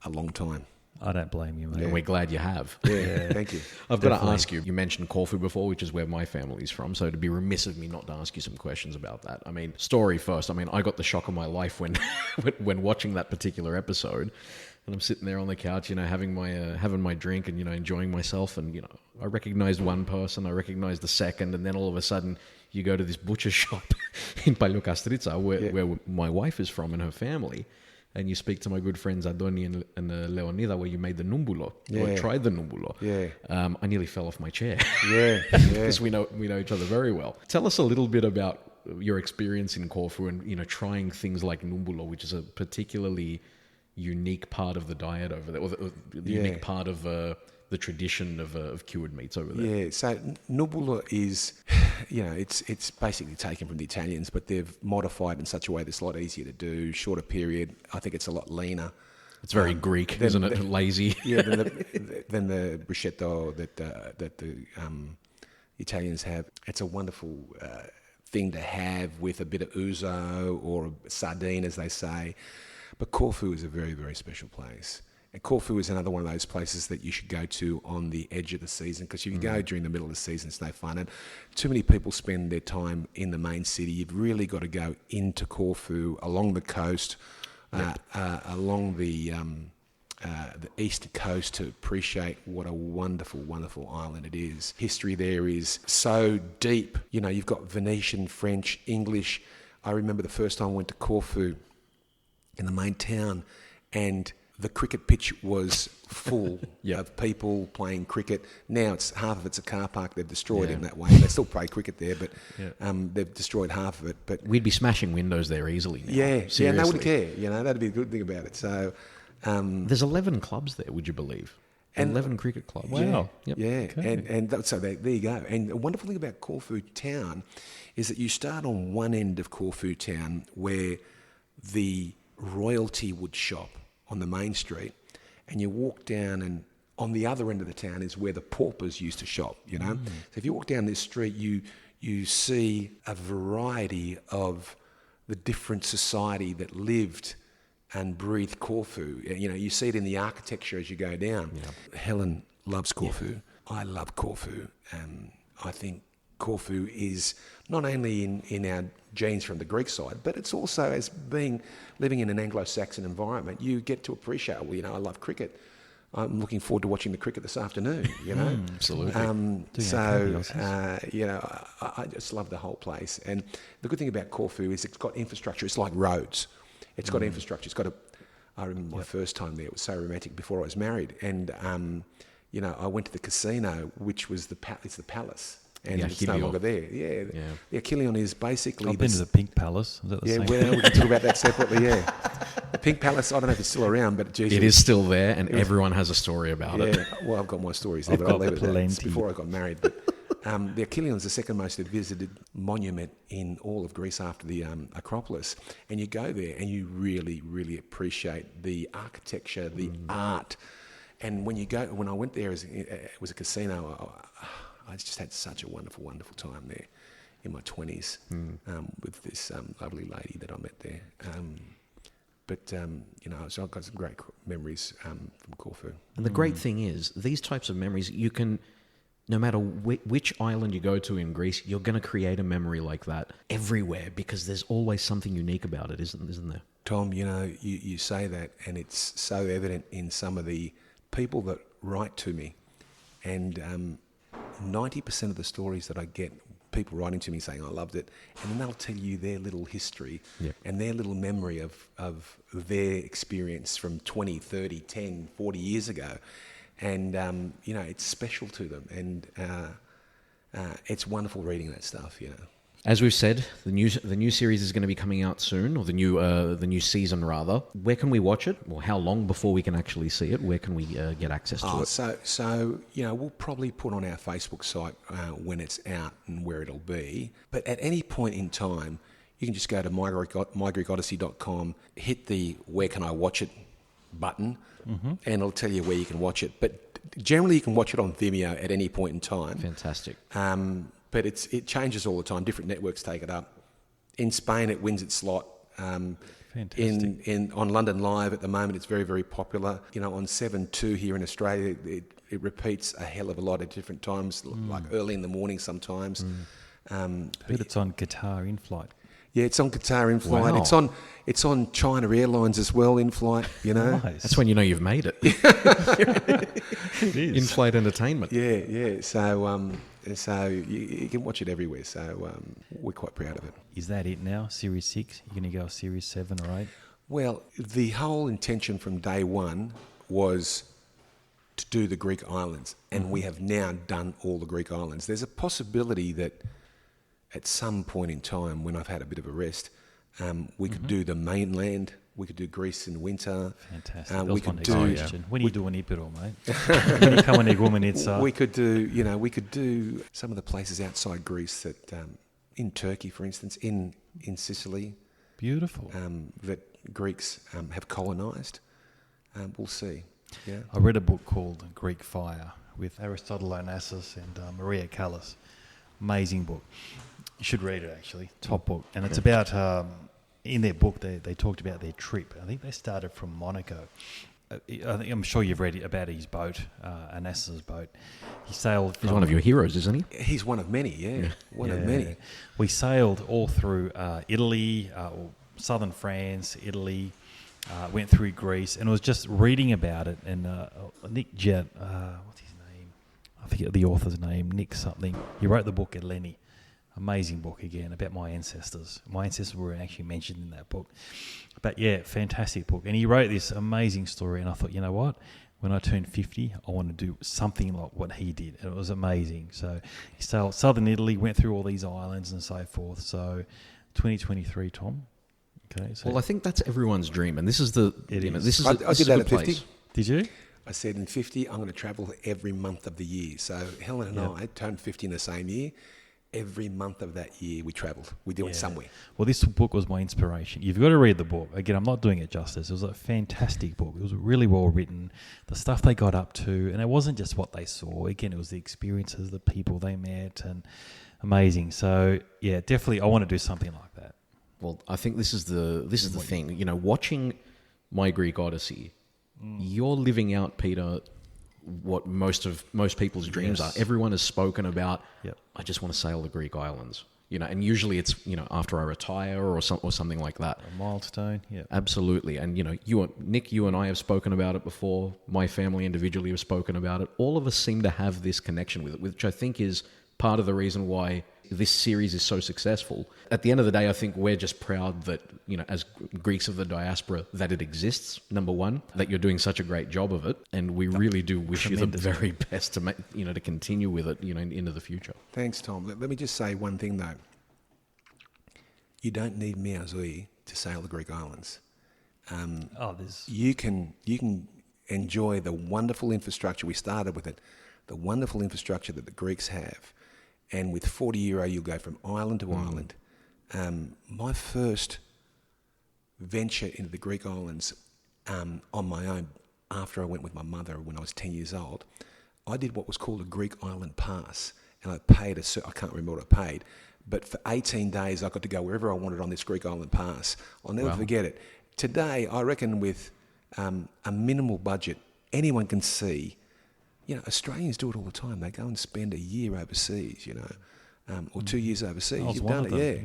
a long time. I don't blame you, mate. And we're glad you have. Yeah, thank you. I've got to Definitely. ask you, you mentioned Corfu before, which is where my family's from, so it'd be remiss of me not to ask you some questions about that. I mean, story first. I mean, I got the shock of my life when when watching that particular episode, and I'm sitting there on the couch, you know, having my drink and, you know, enjoying myself, and, you know, I recognized one person, I recognized the second, and then all of a sudden you go to this butcher shop in Paliokastrica where my wife is from and her family, and you speak to my good friends Adoni and Leonida, where you made the numbulo, or tried the numbulo. Yeah. I nearly fell off my chair. Yeah, Because we know each other very well. Tell us a little bit about your experience in Corfu and, you know, trying things like numbulo, which is a particularly unique part of the diet over there, or the unique part of the tradition of cured meats over there. Yeah, so numbulo is, you know, it's basically taken from the Italians, but they've modified in such a way that's a lot easier to do, shorter period. I think it's a lot leaner. It's very Greek, isn't it? Lazy. Yeah, then the bruschetto that the Italians have. It's a wonderful thing to have with a bit of ouzo or a sardine, as they say. But Corfu is a very, very special place. And Corfu is another one of those places that you should go to on the edge of the season, because if you go during the middle of the season, it's no fun. And too many people spend their time in the main city. You've really got to go into Corfu, along the coast, along the eastern coast, to appreciate what a wonderful, wonderful island it is. History there is so deep. You know, you've got Venetian, French, English. I remember the first time I went to Corfu in the main town, and the cricket pitch was full of people playing cricket. Now it's half of it's a car park. They've destroyed in that way. They still play cricket there, but they've destroyed half of it. But we'd be smashing windows there easily now. Yeah, seriously. and they wouldn't care. You know, that'd be a good thing about it. So there's 11 clubs there, would you believe? And 11 cricket clubs. Wow. Yep. Yeah, Okay. so there you go. And the wonderful thing about Corfu town is that you start on one end of Corfu town where the royalty would shop on the main street, and you walk down, and on the other end of the town is where the paupers used to shop, you know. So if you walk down this street, you see a variety of the different society that lived and breathed Corfu. You know, you see it in the architecture as you go down. Helen loves Corfu. I love Corfu. I think Corfu is not only in our genes from the Greek side, but it's also as living in an Anglo-Saxon environment, you get to appreciate, well, you know, I love cricket. I'm looking forward to watching the cricket this afternoon, you know. Absolutely. You know, I just love the whole place. And the good thing about Corfu is it's got infrastructure. It's like roads. It's got infrastructure. It's got I remember my first time there. It was so romantic before I was married. And, you know, I went to the casino, which was it's the palace. And it's no longer there. The Achilleon is basically... I've been to the Pink Palace. Is that the same? Well, we can talk about that separately, The Pink Palace, I don't know if it's still around, but... Geez, it is still there, and everyone has a story about it. Well, I've got my stories there, I've but I'll got leave it at that. It's plenty. before I got married. But the Achilleon is the second most visited monument in all of Greece after the Acropolis. And you go there and you really, really appreciate the architecture, the art. And when I went there, it was a casino. I just had such a wonderful, wonderful time there in my 20s with this lovely lady that I met there. You know, so I've got some great memories from Corfu. And the great thing is, these types of memories, you can, no matter which island you go to in Greece, you're going to create a memory like that everywhere, because there's always something unique about it, isn't there? Tom, you know, you say that, and it's so evident in some of the people that write to me. And 90% of the stories that I get, people writing to me saying, I loved it, and then they'll tell you their little history and their little memory of their experience from 20, 30, 10, 40 years ago. And, you know, it's special to them. And it's wonderful reading that stuff, you know. As we've said, the new series is going to be coming out soon, or the new season rather. Where can we watch it? Or how long before we can actually see it? Where can we get access to it? So you know, we'll probably put on our Facebook site when it's out and where it'll be. But at any point in time, you can just go to mygreekodyssey.com, hit the "Where can I watch it" button, and it'll tell you where you can watch it. But generally, you can watch it on Vimeo at any point in time. Fantastic. But it changes all the time. Different networks take it up. In Spain, it wins its slot. Fantastic. On London Live at the moment, it's very, very popular. You know, on 7/2 here in Australia, it repeats a hell of a lot at different times, like early in the morning sometimes. Heard it's on Qatar in flight. Yeah, it's on Qatar in flight. Wow. It's on China Airlines as well in flight. You know, Nice. That's when you know you've made it. It is. In-flight entertainment. Yeah. So you can watch it everywhere. So we're quite proud of it. Is that it now? Series 6? You're going to go Series 7 or 8? Well, the whole intention from day one was to do the Greek islands, and we have now done all the Greek islands. There's a possibility that at some point in time, when I've had a bit of a rest, we could do the mainland. We could do Greece in winter. Fantastic. We could do. When are you doing Ipiro, mate? When you come on Igumenica? We could do. You know, we could do some of the places outside Greece that, in Turkey, for instance, in Sicily. Beautiful. That Greeks have colonised. we'll see. Yeah. I read a book called Greek Fire with Aristotle Onassis and Maria Callas. Amazing book. You should read it, actually. Top book. And it's about, in their book, they talked about their trip. I think they started from Monaco. I'm sure you've read about his boat, Onassis' boat. He sailed from... He's one of your heroes, isn't he? He's one of many, One of many. We sailed all through Italy, southern France, Italy, went through Greece, and I was just reading about it, and Nick Jett, what's his name? I forget the author's name, Nick something. He wrote the book Eleni. Amazing book again about my ancestors. My ancestors were actually mentioned in that book. But yeah, fantastic book. And he wrote this amazing story, and I thought, you know what? When I turn 50, I want to do something like what he did. And it was amazing. So he sailed southern Italy, went through all these islands and so forth. So 2023, Tom. Okay. So Well, I think that's everyone's dream, and this is the. It you know, is. this is I a, did this is that a at place. 50. Did you? I said in 50, I'm going to travel every month of the year. So Helen and I turned 50 in the same year. Every month of that year, we travelled. We went somewhere. Well, this book was my inspiration. You've got to read the book. Again, I'm not doing it justice. It was a fantastic book. It was really well written. The stuff they got up to, and it wasn't just what they saw. Again, it was the experiences, the people they met, and amazing. So, yeah, definitely I want to do something like that. Well, I think this is the thing. You know, watching My Greek Odyssey, you're living out, Peter, what most people's dreams are. Everyone has spoken about. Yep. I just want to sail the Greek islands. You know, and usually it's after I retire or something like that. A milestone. Yeah. Absolutely, and Nick, you and I have spoken about it before. My family individually have spoken about it. All of us seem to have this connection with it, which I think is part of the reason why this series is so successful. At the end of the day, I think we're just proud that, as Greeks of the diaspora, that it exists, number one, that you're doing such a great job of it. And we really do wish you the very best to to continue with it, into the future. Thanks, Tom. Let me just say one thing, though. You don't need Mia Zoi to sail the Greek islands. You can enjoy the wonderful infrastructure. We started with it, the wonderful infrastructure that the Greeks have. And with €40, you'll go from island to island. My first venture into the Greek islands on my own, after I went with my mother when I was 10 years old, I did what was called a Greek island pass. And I paid I can't remember what I paid, but for 18 days I got to go wherever I wanted on this Greek island pass. I'll never forget it. Today, I reckon with a minimal budget, anyone can see. Australians do it all the time. They go and spend a year overseas, or 2 years overseas. You've done it,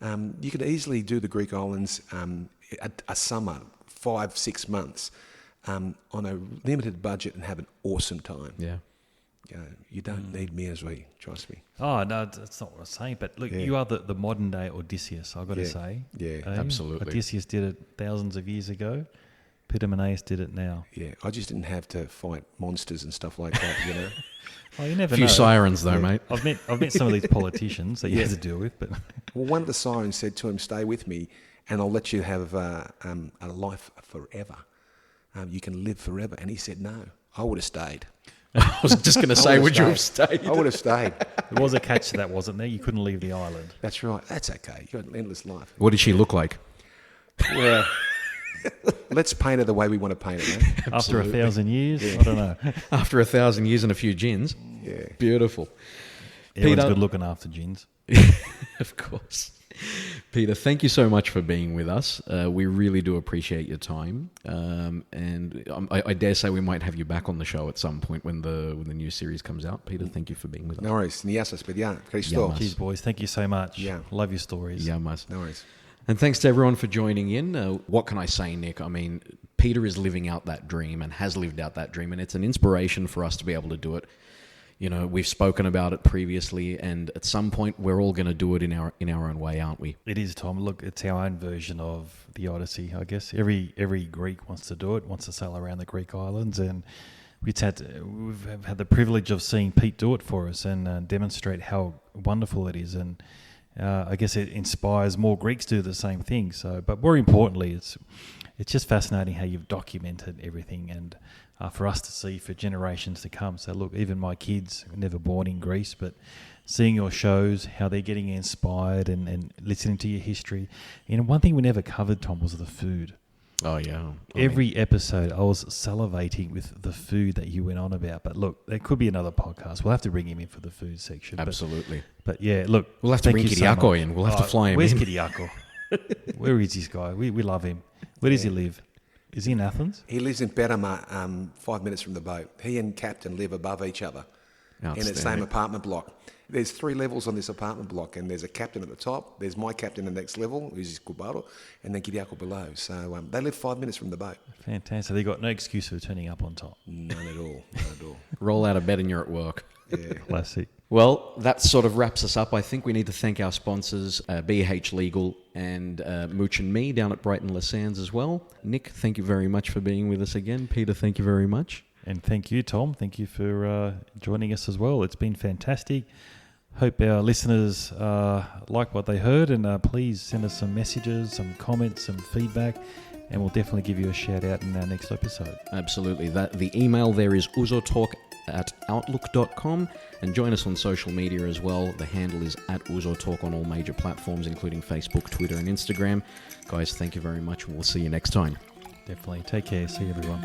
yeah. You could easily do the Greek islands a summer, 5-6 months, on a limited budget and have an awesome time. Yeah. You don't need Mia Zoi, trust me. Oh, no, that's not what I'm saying. But look, you are the modern day Odysseus, I've got to say. Yeah, absolutely. Odysseus did it thousands of years ago. Peter Maneas did it now. Yeah, I just didn't have to fight monsters and stuff like that, Oh, you never A few know. sirens, though, mate. I've met some of these politicians that you have to deal with, but Well, one of the sirens said to him, "Stay with me, and I'll let you have a life forever. You can live forever." And he said, "No, I would have stayed. I was just going to say, would you have stayed? I would have stayed." there was a catch to that, wasn't there? You couldn't leave the island. That's right. That's okay. You got an endless life. What did she look like? Yeah. Let's paint it the way we want to paint it, mate. After 1,000 years, I don't know. After 1,000 years and a few gins. Yeah. Beautiful. Everyone's Peter- good looking after gins. Of course. Peter, thank you so much for being with us. We really do appreciate your time. And I dare say we might have you back on the show at some point when the new series comes out. Peter, thank you for being with us. No worries. Nias παιδιά. Christo. Cheers, boys. Thank you so much. Yeah. Love your stories. Yeah, must. No worries. And thanks to everyone for joining in. What can I say, Nick? I mean, Peter is living out that dream and has lived out that dream, and it's an inspiration for us to be able to do it. We've spoken about it previously, and at some point we're all going to do it in our own way, aren't we? It is, Tom. Look, it's our own version of the Odyssey, I guess. Every Greek wants to do it, wants to sail around the Greek islands, and we've had the privilege of seeing Pete do it for us and demonstrate how wonderful it is. And I guess it inspires more Greeks to do the same thing. So, but more importantly, it's just fascinating how you've documented everything, and for us to see for generations to come. So look, even my kids were never born in Greece, but seeing your shows, how they're getting inspired and listening to your history. One thing we never covered, Tom, was the food. Oh, yeah. Every episode, I was salivating with the food that you went on about. But look, there could be another podcast. We'll have to bring him in for the food section. Absolutely. But yeah, look. We'll have to bring Kyriako in. We'll have to fly him where's in. Where's Kyriako? Where is this guy? We love him. Where does he live? Is he in Athens? He lives in Berama, 5 minutes from the boat. He and Captain live above each other in the same apartment block. There's 3 levels on this apartment block, and there's a captain at the top. There's my captain in the next level, who's Kubaro, and then Kyriako below. So they live 5 minutes from the boat. Fantastic. They've got no excuse for turning up on top. None at all. None at all. Roll out of bed and you're at work. Yeah. Classic. Well, that sort of wraps us up. I think we need to thank our sponsors, BH Legal and Mooch and Me down at Brighton Les Sands as well. Nick, thank you very much for being with us again. Peter, thank you very much. And thank you, Tom. Thank you for joining us as well. It's been fantastic. Hope our listeners like what they heard, and please send us some messages, some comments, some feedback, and we'll definitely give you a shout out in our next episode. Absolutely. The email there is ouzotalk@outlook.com, and join us on social media as well. The handle is @ouzotalk on all major platforms, including Facebook, Twitter, and Instagram. Guys, thank you very much, and we'll see you next time. Definitely. Take care. See you, everyone.